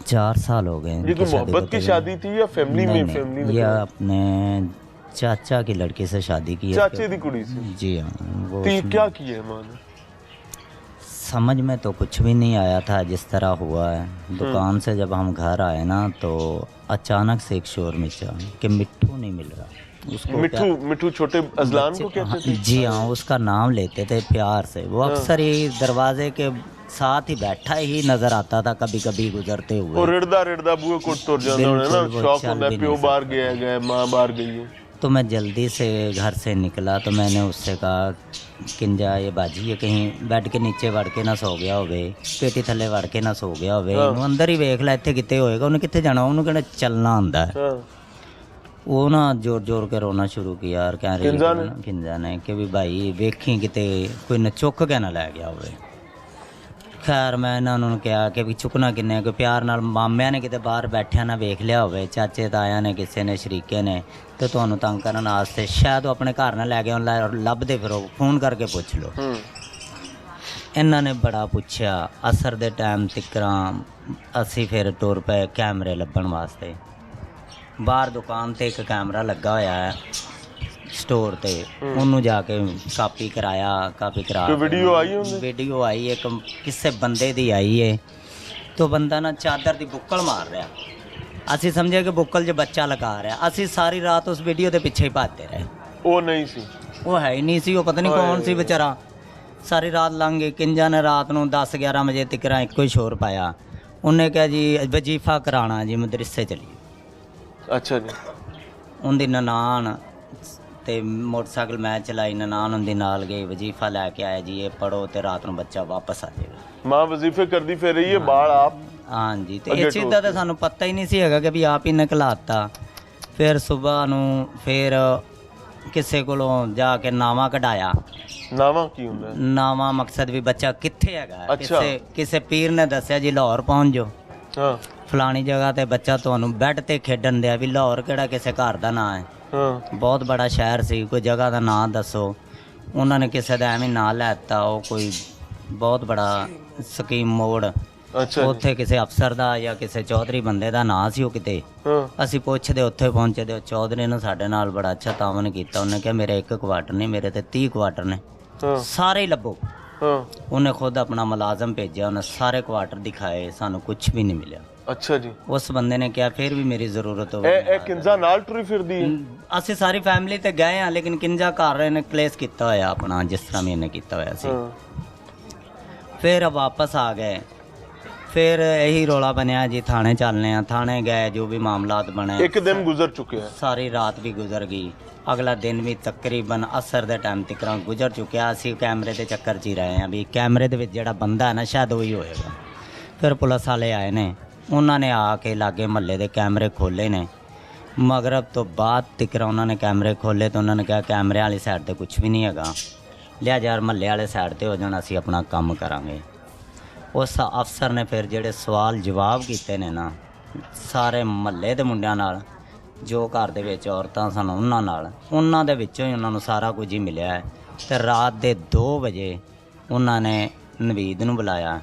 4 साल हो गए। ये कोई मोहब्बत की शादी थी या फैमिली में? फैमिली में ये अपने चाचा की लड़की से शादी की है। चाचे दी कुड़ी से? जी हाँ। वो तो क्या किया है माँ ने? समझ में तो कुछ भी नहीं आया था जिस तरह हुआ है। दुकान से जब हम घर आए ना, तो अचानक से एक शोर मचा कि मिट्ठू नहीं मिल रहा। उसको मिठू छोटे अजलान को कहते थे? जी हाँ, उसका नाम लेते थे प्यार से। वो अक्सर ही दरवाजे के साथ ही बैठा ही नजर आता था, कभी कभी गुजरते हुए। और रिड़दा बुए को तोड़ जाना ना, शौक होता है, प्यो बाहर गया माँ बाहर गई है। तो मैं जल्दी से घर से निकला, तो मैंने उससे कहा किंजा ये बाजी ये कहीं बेड के नीचे वड़ के ना सो गया होवे, पेटी थले वड़ के ना सो गया होवे, इन्हों अंदर ही वेख ला इत्थे किते होएगा, उन्हें कित्थे जाना, उन्होंने कहना चलना आंदा है। वो ना जोर जोर के रोना शुरू किया और कह रही किंजा ने कि भी भाई वेखी किते कोई न चुक के ना लै गया होवे। खैर मैं इन्होंने कहा कि भी चुकना किन्ने, कोई प्यार नाल मामिया ने किते बाहर बैठा ना वेख लिया होवे, चाचे ताया ने किसी ने शरीके ने, तो तुहानू तंग करन वास्ते शायद वो अपने घर ना लै गए और लभदे फिरो, फोन करके पूछ लो। इन्हों ने बड़ा पूछा। असर दे टाइम तिकरा असी फिर टुर पे कैमरे लभण वास्ते। बाहर दुकान ते एक कैमरा लगा होया है स्टोर ते, उन्होंने जाके कापी कराया, कापी करा वीडियो आई एक किसी बंदे दी आई है। तो बंदा ना चादर दी बुक्कल मार रहा, असी समझे कि बुक्कल च बच्चा लगा रहा। असी सारी रात उस वीडियो के पीछे ही भागते रहे। वो नहीं सी, वो है ही नहीं सी, वो पता नहीं कौन सी बेचारा। सारी रात लंघ गई। किंजा ने रात को 10-11 बजे तिकरा एको ही शोर पाया। उन्हें कहा जी वजीफा कराना जी, मदरसे चलिए। अच्छा जी। उनकी ननान ते मोटरसाइकिल मैं चलाई, ननान उनकी नाल गई, वजीफा लैके आया जी, ये पढ़ो तो रात को बच्चा वापस आ जाएगा। माँ वजीफे करती फिर रही है, बाढ़ आप? हाँ जी। तो इस चीज़ का तो सानू पता ही नहीं सी हैगा कि भी आप ही निकलाता। फिर सुबह नू फिर किसी को जाके नामा कढ़ाया। नामा की हुंदा? नामा मकसद भी बच्चा कित्थे हैगा। अच्छा। किसी पीर ने दसिया जी लाहौर पहुँच जाओ, हाँ, फलानी जगह ते बच्चा तुहानू बैड ते खेडन दिया। भी लाहौर केड़ा किसी घर का नाम है? हाँ। बहुत बड़ा शहर सी, कोई जगह का नाम दसो। उन्होंने किसी का एवं नाम लैता, वो कोई बहुत बड़ा स्कीम मोड़। अच्छा। उत्थे किसी अफसर का या किसी चौधरी बंदे का नाम सी। वो किते असी पुछदे उत्थे पहुंचे, तो चौधरी ने साडे नाल बड़ा अच्छा तावन किया। उन्हें कहा मेरे 1 क्वार्टर नहीं, मेरे ते 30 क्वार्टर ने, सारे ही लभो। उन्हें खुद अपना मुलाजम भेजा, उन्हें सारे क्वार्टर दिखाए, सानू कुछ भी नहीं मिला। अच्छा जी। उस बंदे ने क्या फिर भी मेरी जरूरत हो। किंजा नाल टुरी फिरदी है? ਅਸੀਂ ਸਾਰੀ फैमिली ते गए हैं, लेकिन किंजा घर ने क्लेस किया होया अपना, जिस तरह भी इन्हें किया होया सी। फिर वापस आ गए। फिर यही रौला बनया जी, थाने चलने हैं। थाने गए, जो भी मामलात बने। एक दिन गुजर चुके हैं, सारी रात भी गुजर गई, अगला दिन भी तकरीबन असर दे टाइम तक गुजर चुकिया। असी कैमरे के चक्कर च ही रहे हैं भी कैमरे दे विच जिहड़ा बंदा है ना शायद वही होएगा। फिर पुलिस वाले आए ने, उन्होंने आके लागे महल्ले के कैमरे खोले ने। मगरब तो बाद तक उन्होंने कैमरे खोले तो उन्होंने कहा कैमरे वाली साइड ते कुछ भी नहीं हैगा, लिया यार महल्ले वाले साइड ते हो जाना, असी अपना काम करांगे। उस अफसर ने फिर ਜਿਹੜੇ सवाल जवाब किए ने ना सारे महल्ले के मुंडिਆਂ ਨਾਲ, जो घर ਦੇ ਵਿੱਚ ਔਰਤਾਂ ਸਨ ਉਹਨਾਂ ਨਾਲ, ਉਹਨਾਂ ਦੇ ਵਿੱਚੋਂ ਹੀ ਉਹਨਾਂ ਨੂੰ ਸਾਰਾ ਕੁਝ ਹੀ ਮਿਲਿਆ ਹੈ। ਤੇ ਰਾਤ ਦੇ 2 ਵਜੇ ਉਹਨਾਂ ਨੇ ਨਵੀਦ ਨੂੰ ਬੁਲਾਇਆ।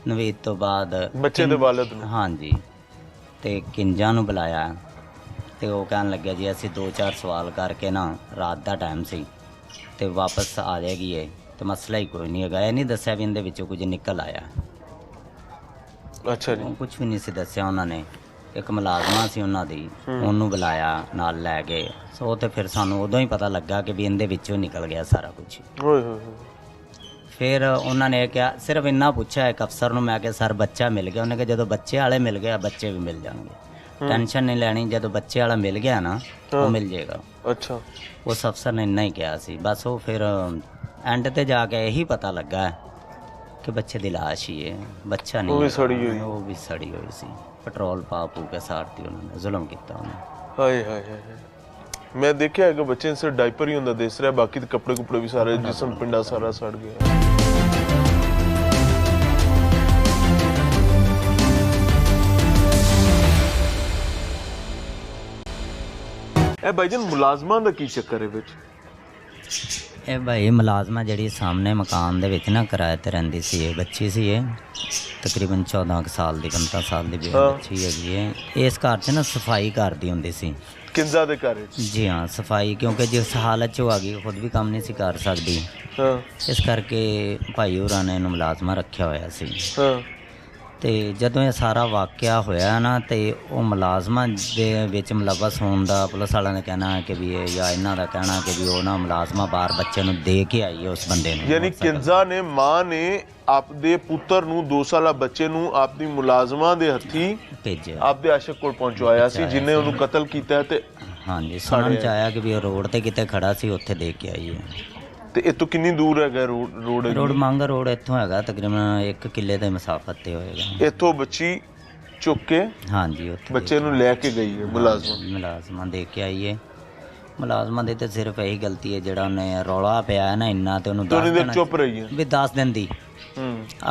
ਨਵੀਦ ਤੋਂ ਬਾਅਦ ਬੱਚੇ ਦੇ ਵਾਲਿਦ ਨੂੰ, ਹਾਂਜੀ, ਤੇ ਕਿੰਜਾਂ ਨੂੰ ਬੁਲਾਇਆ। ਤੇ ਉਹ ਕਹਿਣ ਲੱਗਿਆ ਜੀ ਅਸੀਂ 2-4 ਸਵਾਲ ਕਰਕੇ ਨਾ, ਰਾਤ ਦਾ ਟਾਈਮ ਸੀ ਤੇ ਵਾਪਸ ਆ ਜਾਏਗੀ ਇਹ, ਤੇ ਮਸਲਾ ਹੀ ਕੋਈ ਨਹੀਂ ਹੈਗਾ। ਇਹ ਨਹੀਂ ਦੱਸਿਆ ਵੀ ਇਹਦੇ ਵਿੱਚੋਂ ਕੁਝ ਨਿਕਲ ਆਇਆ। ਅੱਛਾ ਜੀ, ਕੁਝ ਵੀ ਨਹੀਂ ਸੀ ਦੱਸਿਆ ਉਹਨਾਂ ਨੇ। ਇੱਕ ਮੁਲਾਜ਼ਮਾ ਸੀ ਉਹਨਾਂ ਦੀ, ਉਹਨੂੰ ਬੁਲਾਇਆ ਨਾਲ ਲੈ ਗਏ। ਸੋ ਤੇ ਫਿਰ ਸਾਨੂੰ ਉਦੋਂ ਹੀ ਪਤਾ ਲੱਗਾ ਕਿ ਵੀ ਇਹਦੇ ਵਿੱਚੋਂ ਨਿਕਲ ਗਿਆ ਸਾਰਾ ਕੁਝ। ਓਏ ਹੋਏ ਹੋਏ। ਫਿਰ ਉਹਨਾਂ ਨੇ ਕਿਹਾ, ਸਿਰਫ ਇੰਨਾ ਪੁੱਛਿਆ ਇੱਕ ਅਫਸਰ ਨੂੰ, ਮੈਂ ਕਿਹਾ ਸਰ ਬੱਚਾ ਮਿਲ ਗਿਆ? ਉਹਨੇ ਕਿਹਾ ਜਦੋਂ ਬੱਚੇ ਵਾਲੇ ਮਿਲ ਗਿਆ ਬੱਚੇ ਵੀ ਮਿਲ ਜਾਣਗੇ, ਟੈਨਸ਼ਨ ਨਹੀਂ ਲੈਣੀ, ਜਦੋਂ ਬੱਚੇ ਵਾਲਾ ਮਿਲ ਗਿਆ ਨਾ ਉਹ ਮਿਲ ਜਾਏਗਾ। ਅੱਛਾ, ਉਸ ਅਫਸਰ ਨੇ ਇੰਨਾ ਹੀ ਕਿਹਾ ਸੀ ਬਸ। ਉਹ ਫਿਰ ਐਂਡ ਤੇ ਜਾ ਕੇ ਇਹੀ ਪਤਾ ਲੱਗਾ ਕਿ ਬੱਚੇ ਦੀ ਲਾਸ਼ ਹੀ ਹੈ, ਬੱਚਾ ਨਹੀਂ। ਉਹ ਵੀ ਸੜੀ ਹੋਈ, ਉਹ ਵੀ ਸੜੀ ਹੋਈ ਸੀ। ਪੈਟਰੋਲ ਪਾ ਪੂ ਕੇ ਸਾੜਤੀ ਉਹਨਾਂ ਨੇ, ਜ਼ੁਲਮ ਕੀਤਾ ਉਹਨੇ। ਹਾਏ ਹਾਏ ਹਾਏ। ਮੈਂ ਦੇਖਿਆ ਹੈਗਾ ਬੱਚੇ ਸਿਰ ਡਾਈਪਰ ਹੀ ਹੁੰਦਾ ਦਿਸ ਰਿਹਾ, ਬਾਕੀ ਦੇ ਕੱਪੜੇ ਕੁਪੜੇ ਵੀ ਸਾਰੇ, ਜਿਸਮ ਪਿੰਡਾ ਸਾਰਾ ਸੜ ਗਿਆ। ਇਹ ਭਾਈਜਾਨ ਮੁਲਾਜ਼ਮਾਂ ਦਾ ਕੀ ਚੱਕਰ ਹੈ ਵਿੱਚ? ਇਹ ਭਾਈ ਮੁਲਾਜ਼ਮਾ ਜਿਹੜੀ ਸਾਹਮਣੇ ਮਕਾਨ ਦੇ ਵਿੱਚ ਨਾ ਕਿਰਾਏ ਤੇ ਰਹਿੰਦੀ ਸੀ, ਇਹ ਬੱਚੀ ਸੀ, ਇਹ ਤਕਰੀਬਨ 14 ਸਾਲ ਦੀ 15 ਸਾਲ ਦੀ ਵੀ ਬੱਚੀ ਹੈਗੀ ਹੈ। ਇਸ ਘਰ 'ਚ ਨਾ ਸਫਾਈ ਕਰਦੀ ਹੁੰਦੀ ਸੀ, ਕਿੰਜ਼ਾ ਦੇ ਘਰ ਵਿੱਚ। ਜੀ ਹਾਂ, ਸਫਾਈ, ਕਿਉਂਕਿ ਜਿਸ ਹਾਲਤ 'ਚ ਉਹ ਆ ਗਈ ਖੁਦ ਵੀ ਕੰਮ ਨਹੀਂ ਸੀ ਕਰ ਸਕਦੀ। ਹਾਂ, ਇਸ ਕਰਕੇ ਭਾਈ ਹੋਰਾਂ ਨੇ ਇਹਨੂੰ ਮੁਲਾਜ਼ਮਾ ਰੱਖਿਆ ਹੋਇਆ ਸੀ। ਹਾਂ। ਤੇ ਜਦੋਂ ਇਹ ਸਾਰਾ ਵਾਕਿਆ ਹੋਇਆ ਨਾ, ਤੇ ਉਹ ਮੁਲਾਜ਼ਮਾਂ ਦੇ ਵਿੱਚ ਮੁਲਵਸ ਹੋਣ ਦਾ ਪੁਲਿਸ ਵਾਲਿਆਂ ਨੇ ਕਹਿਣਾ ਕਿ ਵੀ ਇਹ, ਜਾਂ ਇਹਨਾਂ ਦਾ ਕਹਿਣਾ ਕਿ ਵੀ ਉਹ ਨਾ ਮੁਲਾਜ਼ਮਾਂ ਬਾਹਰ ਬੱਚੇ ਨੂੰ ਦੇ ਕੇ ਆਈ ਹੈ ਉਸ ਬੰਦੇ ਨੂੰ। ਯਾਨੀ ਕਿੰਜ਼ਾ ਨੇ, ਮਾਂ ਨੇ ਆਪਦੇ ਪੁੱਤਰ ਨੂੰ, 2 ਸਾਲਾ ਬੱਚੇ ਨੂੰ ਆਪਦੀ ਮੁਲਾਜ਼ਮਾਂ ਦੇ ਹੱਥੀ ਭੇਜਿਆ, ਆਪਦੇ ਆਸ਼ਕ ਕੋਲ ਪਹੁੰਚਵਾਇਆ ਸੀ, ਜਿਨੇ ਉਹਨੂੰ ਕਤਲ ਕੀਤਾ। ਤੇ ਹਾਂਜੀ, ਸੁਣਨ ਚ ਆਇਆ ਕਿ ਵੀ ਉਹ ਰੋਡ ਤੇ ਕਿਤੇ ਖੜਾ ਸੀ, ਉੱਥੇ ਦੇ ਕੇ ਆਈ ਹੈ। ਤੇ ਇਹ ਤੋਂ ਕਿੰਨੀ ਦੂਰ ਹੈਗਾ ਰੋਡ? ਰੋਡ ਮੰਗਾ ਰੋਡ ਇੱਥੋਂ ਹੈਗਾ ਤਕਰੀਬਨ 1 ਕਿੱਲੇ ਦੇ ਮਸਾਫਤ ਤੇ ਹੋਏਗਾ। ਇੱਥੋਂ ਬੱਚੀ ਚੁੱਕ ਕੇ, ਹਾਂਜੀ, ਉੱਥੇ ਬੱਚੇ ਨੂੰ ਲੈ ਕੇ ਗਈ ਹੈ ਮੁਲਾਜ਼ਮਾਂ ਦੇ ਕੇ ਆਈ ਹੈ। ਮੁਲਾਜ਼ਮਾਂ ਦੀ ਤੇ ਸਿਰਫ ਇਹੀ ਗਲਤੀ ਹੈ, ਜਿਹੜਾ ਉਹਨੇ ਰੌਲਾ ਪਿਆ ਨਾ ਇੰਨਾ, ਤੇ ਉਹਨੂੰ ਥੋੜੀ ਦੇਰ ਚੁੱਪ ਰਹੀ ਹੈ ਵੀ ਦੱਸ ਦਿੰਦੀ,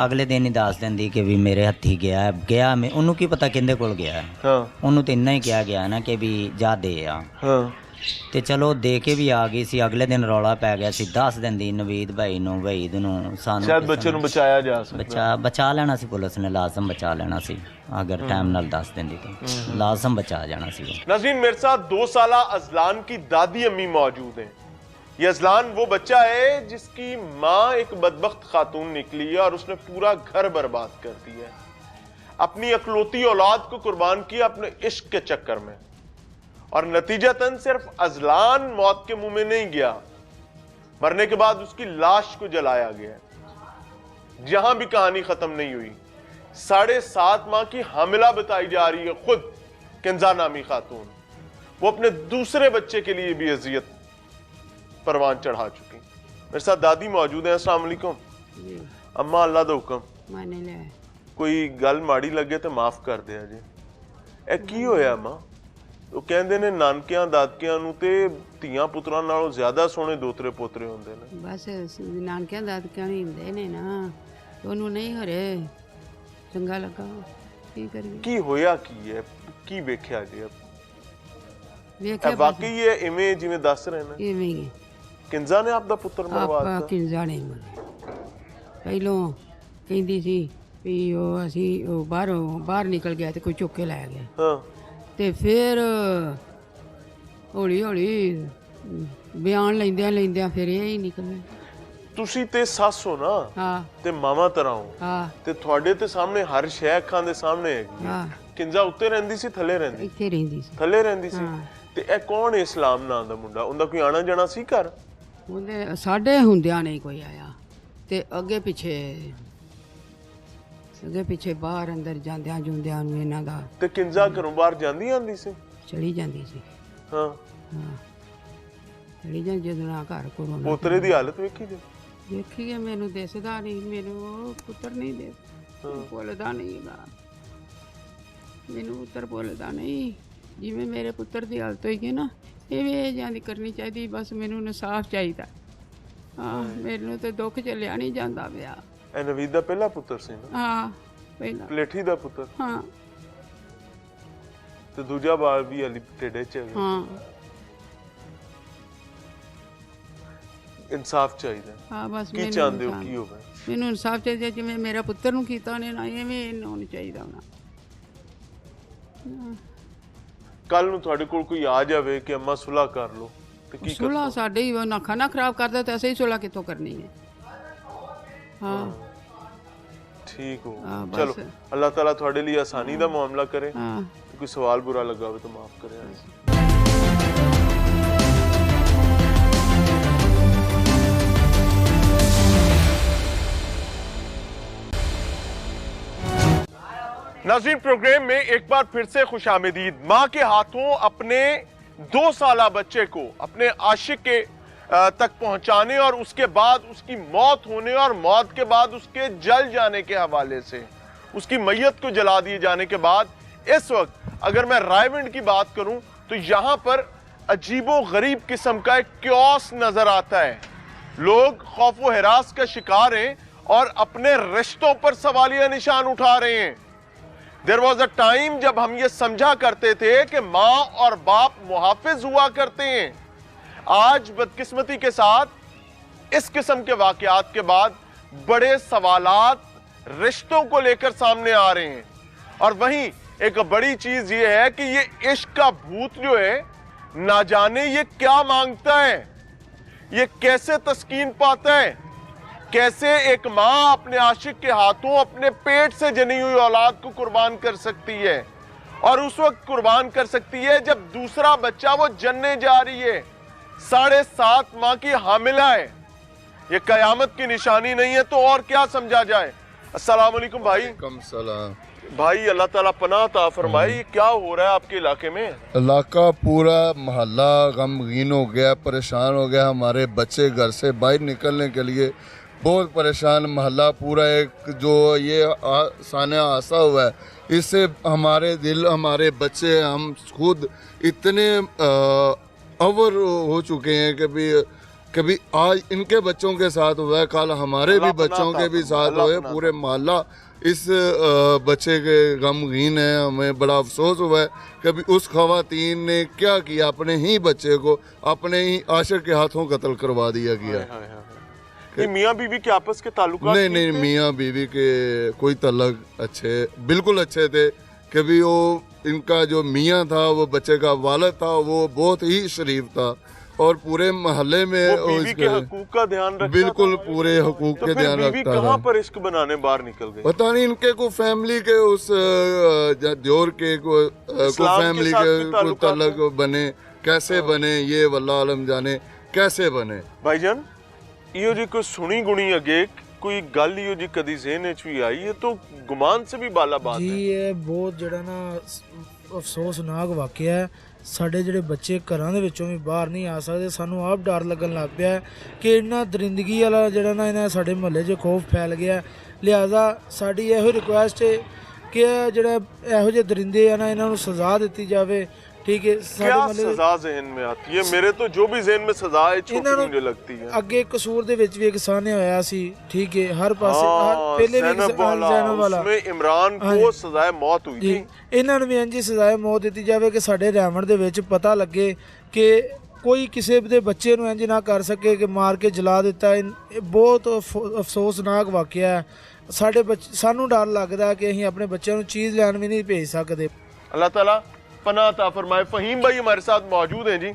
ਅਗਲੇ ਦਿਨ ਹੀ ਦੱਸ ਦਿੰਦੀ ਕਿ ਵੀ ਮੇਰੇ ਹੱਥੀ ਗਿਆ। ਮੈਂ ਉਹਨੂੰ ਕੀ ਪਤਾ ਕਿਹਦੇ ਕੋਲ ਗਿਆ। ਹਾਂ, ਉਹਨੂੰ ਤੇ ਇੰਨਾ ਹੀ ਕਿਹਾ ਗਿਆ ਨਾ ਕਿ ਵੀ ਜਾ ਦੇ ਆ। ਹਾਂ, ਤੇ ਚਲੋ ਦੇ ਕੇ ਵੀ ਆ ਗਈ ਸੀ। ਅਗਲੇ ਦਿਨ ਰੌਲਾ ਪੈ ਗਿਆ ਸੀ, ਦੱਸ ਦਿੰਦੀ ਨਵੀਦ ਭਾਈ ਨੂੰ, ਵਹੀਦ ਨੂੰ, ਸਾਨੂੰ ਸ਼ਾਇਦ ਬੱਚੇ ਨੂੰ ਬਚਾਇਆ ਜਾ ਸਕਦਾ। ਬਚਾ ਲੈਣਾ ਸੀ ਪੁਲਿਸ ਨੇ, ਲਾਜ਼ਮ ਬਚਾ ਲੈਣਾ ਸੀ। अगर टाइम नाल दस देंदी तो लाजम बचा जाना सी। नाज़रीन, मेरे साथ 2 साला अजलान की दादी अम्मी मौजूद हैं। ये अजलान वो बच्चा है जिसकी माँ एक बदबख्त खातून निकली है और उसने पूरा घर बर्बाद कर दिया है। अपनी अकलौती औलाद को कुर्बान किया अपने इश्क के चक्कर में, और नतीजतन सिर्फ अजलान मौत के मुंह में नहीं गया, मरने के बाद उसकी लाश को जलाया गया। जहां भी कहानी खत्म नहीं हुई। 7.5 माह की हामिला बताई जा रही है खुद किंजा नामी खातून। वो अपने दूसरे बच्चे के लिए भी अजियत परवान चढ़ा चुकी। मेरे साथ दादी मौजूद है। अस्सलाम वालेकुम। अम्मा, अल्लाह दा हुक्म, कोई गल माड़ी लगे तो माफ कर दिया जी। ए की होया अम्मा? ਉਹ ਕਹਿੰਦੇ ਨੇ ਨਾਨਕਿਆਂ ਦਾਦਕਿਆਂ ਨੂੰ ਤੇ ਧੀਆਂ ਪੁੱਤਰਾਂ ਨਾਲੋਂ ਜ਼ਿਆਦਾ ਸੋਹਣੇ ਦੋਤਰੇ ਪੋਤਰੇ ਹੁੰਦੇ ਨੇ। ਬਸ ਨਾਨਕਿਆਂ ਦਾਦਕਿਆਂ ਨੂੰ ਹੁੰਦੇ ਨੇ ਨਾ, ਉਹਨੂੰ ਨਹੀਂ ਹਰੇ ਚੰਗਾ ਲੱਗਾ, ਕੀ ਕਰੀਏ। ਕੀ ਹੋਇਆ ਕੀ ਹੈ, ਕੀ ਵੇਖਿਆ ਜੀ? ਵੇਖਿਆ ਵਾਕਈ ਇਹ ਇਵੇਂ ਜਿਵੇਂ ਦੱਸ ਰਹੇ ਨੇ? ਇਵੇਂ ਹੀ ਕਿੰਜ਼ਾ ਨੇ ਆਪਦਾ ਪੁੱਤਰ ਮਰਵਾ ਦਿੱਤਾ? ਕਿੰਜ਼ਾ ਨੇ ਮਰਿਆ। ਪਹਿਲੋਂ ਕਹਿੰਦੀ ਸੀ ਵੀ ਉਹ ਅਸੀਂ ਉਹ ਬਾਹਰ ਨਿਕਲ ਗਿਆ ਤੇ ਕੋਈ ਚੁੱਕ ਕੇ ਲੈ ਗਿਆ। ਹਾਂ। ਤੇ ਫਿਰ ਹੌਲੀ ਹੌਲੀ ਬਿਆਨ ਲੈਂਦਿਆਂ ਫਿਰ ਇਹ ਹੀ ਨਿਕਲਿਆ। ਤੁਸੀਂ ਤੇ ਸੱਸ ਹੋ ਨਾ? ਹਾਂ। ਤੇ ਮਾਮਾ ਤਰ੍ਹਾਂ ਹੋ? ਹਾਂ। ਤੇ ਤੁਹਾਡੇ ਤੇ ਸਾਹਮਣੇ ਹਰ ਸ਼ੈ ਅੱਖਾਂ ਦੇ ਸਾਹਮਣੇ ਹੈਗੀ। ਹਾਂ। ਕਿੰਜ਼ਾ ਉੱਤੇ ਰਹਿੰਦੀ ਸੀ ਥੱਲੇ ਰਹਿੰਦੀ? ਇੱਥੇ ਰਹਿੰਦੀ ਸੀ। ਥੱਲੇ ਰਹਿੰਦੀ ਸੀ। ਤੇ ਇਹ ਕੌਣ ਹੈ ਇਸਲਾਮ ਨਾਂ ਦਾ ਮੁੰਡਾ? ਉਹਦਾ ਕੋਈ ਆਣਾ ਜਾਣਾ ਸੀ ਘਰ? ਉਹਦੇ ਸਾਡੇ ਹੁੰਦਿਆਂ ਨਹੀਂ ਕੋਈ ਆਇਆ, ਤੇ ਅੱਗੇ ਪਿੱਛੇ ਅੱਗੇ ਪਿੱਛੇ ਬਾਹਰ ਅੰਦਰ ਜਾਂਦਿਆਂ ਜੁੰਦਿਆਂ ਨੂੰ ਇਹਨਾਂ ਦਾ ਤੇ ਕਿੰਜਾ ਘਰੋਂ ਬਾਹਰ ਜਾਂਦੀ ਆਂਦੀ ਸੀ? ਚਲੀ ਜਾਂਦੀ ਸੀ। ਹਾਂ, ਹਾਂ ਚਲੀ ਜਾਂਦੀ ਜਦੋਂ ਨਾ ਘਰ ਕੋਲੋਂ ਪੋਤਰੇ ਦੀ ਹਾਲਤ ਵੇਖੀ ਜੀ? ਦੇਖੀਏ ਮੈਨੂੰ ਦਿਸਦਾ ਨਹੀਂ, ਮੈਨੂੰ ਉਹ ਪੁੱਤਰ ਨਹੀਂ ਦੇ ਬੋਲਦਾ ਨਹੀਂ ਹੈਗਾ, ਮੈਨੂੰ ਪੁੱਤਰ ਬੋਲਦਾ ਨਹੀਂ। ਜਿਵੇਂ ਮੇਰੇ ਪੁੱਤਰ ਦੀ ਹਾਲਤ ਹੋਈ ਹੈ ਨਾ ਇਵੇਂ ਜਾਂਦੀ ਕਰਨੀ ਚਾਹੀਦੀ। ਬਸ ਮੈਨੂੰ ਇਨਸਾਫ ਚਾਹੀਦਾ। ਹਾਂ ਮੈਨੂੰ ਤੇ ਦੁੱਖ ਝੱਲਿਆ ਨਹੀਂ ਜਾਂਦਾ ਪਿਆ। ਇਹ ਨਵੀਦ ਦਾ ਪਹਿਲਾ ਪੁੱਤਰ ਸੀ ਨਾ? ਹਾਂ ਪਹਿਲਾਂ। ਪਲੇਠੀ ਦਾ ਪੁੱਤਰ? ਹਾਂ ਤੇ ਦੂਜਾ ਬਾਲ ਵੀ ਅਲੀ ਢਿੱਡੇ ਚ ਹੈਗਾ। ਹਾਂ ਇਨਸਾਫ ਚਾਹੀਦਾ। ਹਾਂ ਬਸ ਕੀ ਚਾਹੁੰਦੇ ਹੋ ਕੀ ਹੋਵੇ? ਮੈਨੂੰ ਇਨਸਾਫ ਚਾਹੀਦਾ, ਜਿਵੇਂ ਮੇਰਾ ਪੁੱਤਰ ਨੂੰ ਕੀਤਾ ਉਹਨੇ ਨਾ ਐਵੇਂ ਇਹਨੂੰ ਨਹੀਂ ਚਾਹੀਦਾ ਹੋਣਾ। ਕੱਲ ਨੂੰ ਤੁਹਾਡੇ ਕੋਲ ਕੋਈ ਆ ਜਾਵੇ ਕਿ ਅੰਮਾ ਸੁਲ੍ਹਾ ਕਰ ਲੋ ਤੇ ਕੀ ਕਰ? ਸੁਲ੍ਹਾ ਸਾਡੇ ਹੀ ਨਾ ਖਾਣਾ ਖਰਾਬ ਕਰਦਾ ਤੇ ਅਸੀਂ ਸੁਲ੍ਹਾ ਕਿੱਥੋਂ ਕਰਨੀ ਹੈ? ਹਾਂ ਠੀਕ ਹੋ। ਹਾਂ, ਬਸ। ਚਲੋ ਅੱਲਾਹ ताला ਤੁਹਾਡੇ ਲਈ ਆਸਾਨੀ ਦਾ ਮਾਮਲਾ करे। ਹਾਂ कोई सवाल बुरा लगा हो तो माफ करें। नाज़रीन प्रोग्राम में एक बार फिर से खुशामदीद। मां के हाथों अपने 2 साला बच्चे को अपने आशिक के तक पहुंचाने और उसके बाद उसकी मौत होने और मौत के बाद उसके जल जाने के हवाले से उसकी मैयत को जला दिए जाने के बाद इस वक्त अगर मैं रायविंड की बात करूं तो यहां पर अजीबो गरीब किस्म का एक क्योस नजर आता है। लोग खौफ व हिरास का शिकार हैं और अपने रिश्तों पर सवालिया निशान उठा रहे हैं। देयर वॉज अ टाइम जब हम ये समझा करते थे कि मां और बाप मुहाफिज हुआ करते हैं। आज बदकिस्मती के साथ इस किस्म के वाकयात के बाद बड़े सवालात रिश्तों को लेकर सामने आ रहे हैं। और वहीं एक बड़ी चीज ये है कि ये इश्क का भूत जो है ना जाने ये क्या मांगता है, ये कैसे तस्कीन पाता है, कैसे एक मां अपने आशिक के हाथों अपने पेट से जनी हुई औलाद को कुर्बान कर सकती है और उस वक्त कुर्बान कर सकती है जब दूसरा बच्चा वो जन्ने जा रही है। 7.5 माह की हामिला है। ये कयामत की निशानी नहीं है तो और क्या समझा जाए। अस्सलाम वालेकुम भाई। कम सलाम भाई, अल्लाह ताला पनाह अता फरमाए। ये क्या हो रहा है आपके इलाके में? इलाका पूरा मोहल्ला गमगीन हो गया, परेशान हो गया। हमारे बच्चे घर से बाहर निकलने के लिए बहुत परेशान। मोहल्ला पूरा एक जो ये साना आसा हुआ है, इससे हमारे दिल, हमारे बच्चे, हम खुद इतने अवर हो चुके हैं कि कभी आज इनके बच्चों के साथ हुआ है, कल हमारे भी बच्चों के भी साथ हुए। पूरे मोहल्ला इस बच्चे के गमगीन है। हमें बड़ा अफसोस हुआ है कभी उस खवातीन ने क्या किया, अपने ही बच्चे को अपने ही आशिक के हाथों कत्ल करवा दिया गया। ये मियाँ बीवी के आपस के ताल्लुकात नहीं, मियाँ बीवी के कोई तल्लक अच्छे, बिल्कुल अच्छे थे। कभी वो इनका जो मियाँ था, वो बच्चे का वालिद था, वो बहुत ही शरीफ था और पूरे मोहल्ले में वो बीवी के हकूक का ध्यान रखता बिल्कुल था। पूरे हकूक तो के फिर ध्यान बीवी रखता कहाँ था। पर इश्क बनाने बाहर निकल गई? पता नहीं इनके को फैमिली के उस जोर के को फैमिली के को तलक बने, कैसे बने ये वल्लाह आलम जाने कैसे बने। भाईजान, इहो जी कोई सुनी गुणी अगे कोई गल इहो जी कदी ज़हन विच भी आई है तो गुमान से भी बाला बात जी। है। ये बहुत ਜਿਹੜਾ ਨਾ ਅਫਸੋਸਨਾਕ ਵਾਕਿਆ ਹੈ। ਸਾਡੇ ਜਿਹੜੇ ਬੱਚੇ ਘਰਾਂ ਦੇ ਵਿੱਚੋਂ ਵੀ ਬਾਹਰ ਨਹੀਂ ਆ ਸਕਦੇ। ਸਾਨੂੰ ਆਪ ਡਰ ਲੱਗਣ ਲੱਗ ਪਿਆ ਕਿ ਇਹਨਾਂ ਦਰਿੰਦਗੀ ਵਾਲਾ ਜਿਹੜਾ ਨਾ ਇਹਨਾਂ ਸਾਡੇ ਮੁਹੱਲੇ 'ਚ ਖੌਫ ਫੈਲ ਗਿਆ। ਲਿਹਾਜ਼ਾ ਸਾਡੀ ਇਹੋ ਰਿਕੁਐਸਟ ਹੈ ਕਿ ਜਿਹੜਾ ਇਹੋ ਜਿਹੇ ਦਰਿੰਦੇ ਆ ਨਾ ਇਹਨਾਂ ਨੂੰ ਸਜ਼ਾ ਦਿੱਤੀ ਜਾਵੇ। ठीक है, क्या सजा ज़हन में आती है? मेरे तो जो भी ज़हन में सजा है छोटी मुझे लगती है। ਅੱਗੇ ਕਸੂਰ ਦੇ ਵਿੱਚ ਵੀ ਇੱਕ ਸਾਹਮਣੇ ਹੋਇਆ ਸੀ। ठीक है, हर पासे ਪਹਿਲੇ ਵੀ ਜ਼ੈਨਬ ਵਾਲਾ उसमें इमरान को सजाए मौत हुई थी। ਇਹਨਾਂ ਨੂੰ ਵੀ ਇੰਜੀ ਸਜ਼ਾਏ ਮੌਤ ਦਿੱਤੀ ਜਾਵੇ ਕਿ ਸਾਡੇ ਰੈਵਣ ਦੇ ਵਿੱਚ ਪਤਾ ਲੱਗੇ ਕਿ ਕੋਈ ਕਿਸੇ ਦੇ ਬੱਚੇ ਨੂੰ ਇੰਜ ਨਾ ਕਰ ਸਕੇ ਕਿ ਮਾਰ ਕੇ ਜਲਾ ਦਿੱਤਾ। ਇਹ ਬਹੁਤ ਅਫਸੋਸਨਾਕ ਵਾਕਿਆ ਹੈ। ਸਾਡੇ ਸਾਨੂੰ ਡਰ ਲੱਗਦਾ ਕਿ ਅਸੀਂ ਆਪਣੇ ਬੱਚਿਆਂ ਨੂੰ ਚੀਜ਼ ਲੈਣ ਵੀ ਨਹੀਂ ਭੇਜ ਸਕਦੇ। अल्लाह ताला पनाह अता फरमाए। फ़हीम भाई हमारे साथ मौजूद हैं जी।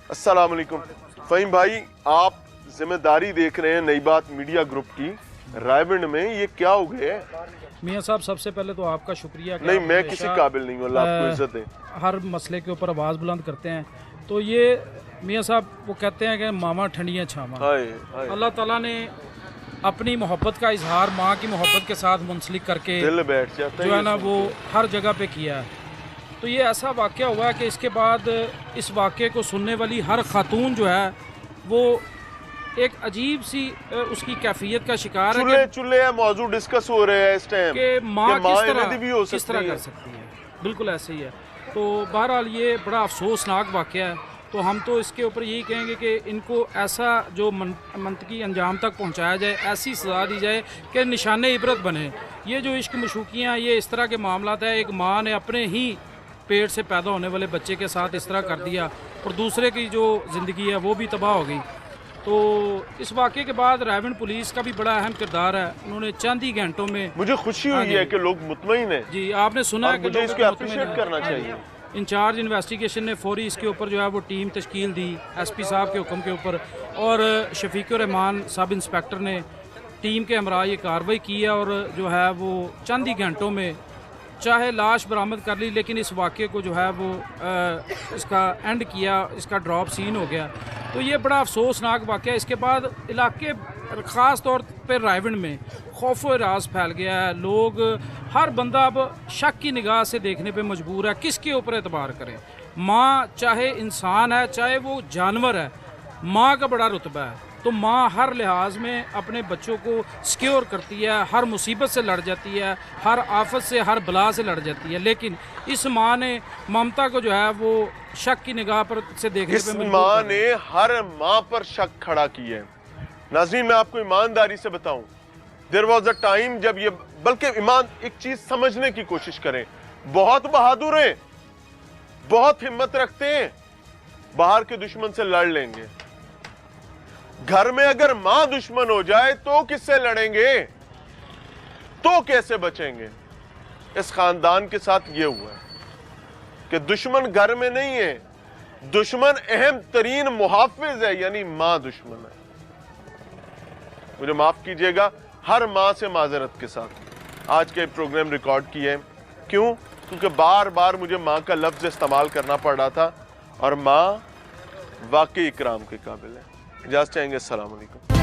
अस्सलाम वालेकुम फ़हीम भाई, आप जिम्मेदारी देख रहे हैं नई बात मीडिया ग्रुप की रायविंड में, ये क्या हो गया है? मियाँ साहब, सबसे पहले तो आपका शुक्रिया। नहीं, मैं किसी काबिल नहीं हूँ, अल्लाह आपको इज्जत दे। हर मसले के ऊपर आवाज़ बुलंद करते हैं। तो ये मियाँ साहब वो कहते हैं कि मामा ठंडियाँ छामा। अल्लाह ताला ने अपनी मोहब्बत का इजहार माँ की मोहब्बत के साथ मुंसलिक करके दिल बैठ जाता जो है ये ना सुन वो के। हर जगह पे किया है। तो ये ऐसा वाक़या हुआ है कि इसके बाद इस वाक़े को सुनने वाली हर खातून जो है वो एक अजीब सी उसकी कैफियत का शिकार है चूल्हे चूल्हे मौजू डिस्कस हो रहे हैं इस टाइम कि माँ कि किस तरह इन्हें भी हो किस तरह सकती कर है। सकती है। बिल्कुल ऐसे ही है। तो बहरहाल ये बड़ा अफसोसनाक वाक़या है। तो हम तो इसके ऊपर यही कहेंगे कि इनको ऐसा जो मंतकी अंजाम तक पहुंचाया जाए, ऐसी सज़ा दी जाए कि निशान इबरत बने। ये जो इश्क मशूकियाँ, ये इस तरह के मामलात है, एक माँ ने अपने ही पेट से पैदा होने वाले बच्चे के साथ इस तरह कर दिया और दूसरे की जो ज़िंदगी है वो भी तबाह हो गई। तो इस वाक़े के बाद रायविंड पुलिस का भी बड़ा अहम किरदार है। उन्होंने चंद ही घंटों में मुझे खुशी हाँ हुई जी। है कि लोग मुतमईन हैं जी आपने सुना और है कि मुझे लोग इसको मुतमिन अप्रिशिएट हैं। करना चाहिए। इंचार्ज इन्वेस्टिगेशन ने फौरी इसके ऊपर जो है वो टीम तश्कील दी एसपी साहब के हुक्म के ऊपर, और शफीकुर रहमान सब इंस्पेक्टर ने टीम के हमरा ये कार्रवाई की है और जो है वो चंद ही घंटों में चाहे लाश बरामद कर ली, लेकिन इस वाक़े को जो है वो इसका एंड किया, इसका ड्रॉप सीन हो गया। तो ये बड़ा अफसोसनाक वाक़या। इसके बाद इलाके ख़ास तौर पर रायविंड में खौफ व राज फैल गया है। लोग हर बंदा अब शक की निगाह से देखने पे मजबूर है, किसके ऊपर एतबार करें। माँ चाहे इंसान है चाहे वो जानवर है, माँ का बड़ा रुतबा है। तो माँ हर लिहाज में अपने बच्चों को सिक्योर करती है, हर मुसीबत से लड़ जाती है, हर आफत से, हर बला से लड़ जाती है। लेकिन इस माँ ने ममता को जो है वो शक की निगाह पर से देखने इस पे मजबूर माँ कर ने दिया। हर माँ पर शक खड़ा किया है। नाज़रीन, मैं आपको ईमानदारी से बताऊं, देयर वाज अ टाइम जब ये, बल्कि ईमान एक चीज समझने की कोशिश करें, बहुत बहादुर हैं, बहुत हिम्मत रखते हैं, बाहर के दुश्मन से लड़ लेंगे। घर में अगर मां दुश्मन हो जाए तो किससे लड़ेंगे, तो कैसे बचेंगे। इस खानदान के साथ ये हुआ है कि दुश्मन घर में नहीं है, दुश्मन अहम तरीन मुहाफिज है, यानी मां दुश्मन है। मुझे माफ कीजिएगा, हर मां से माजरत के साथ आज के प्रोग्राम रिकॉर्ड किए। क्यों? क्योंकि बार बार मुझे मां का लफ्ज इस्तेमाल करना पड़ रहा था और मां वाकई इकराम के काबिल है। इजाज़त चाहेंगे। अस्सलाम वालेकुम।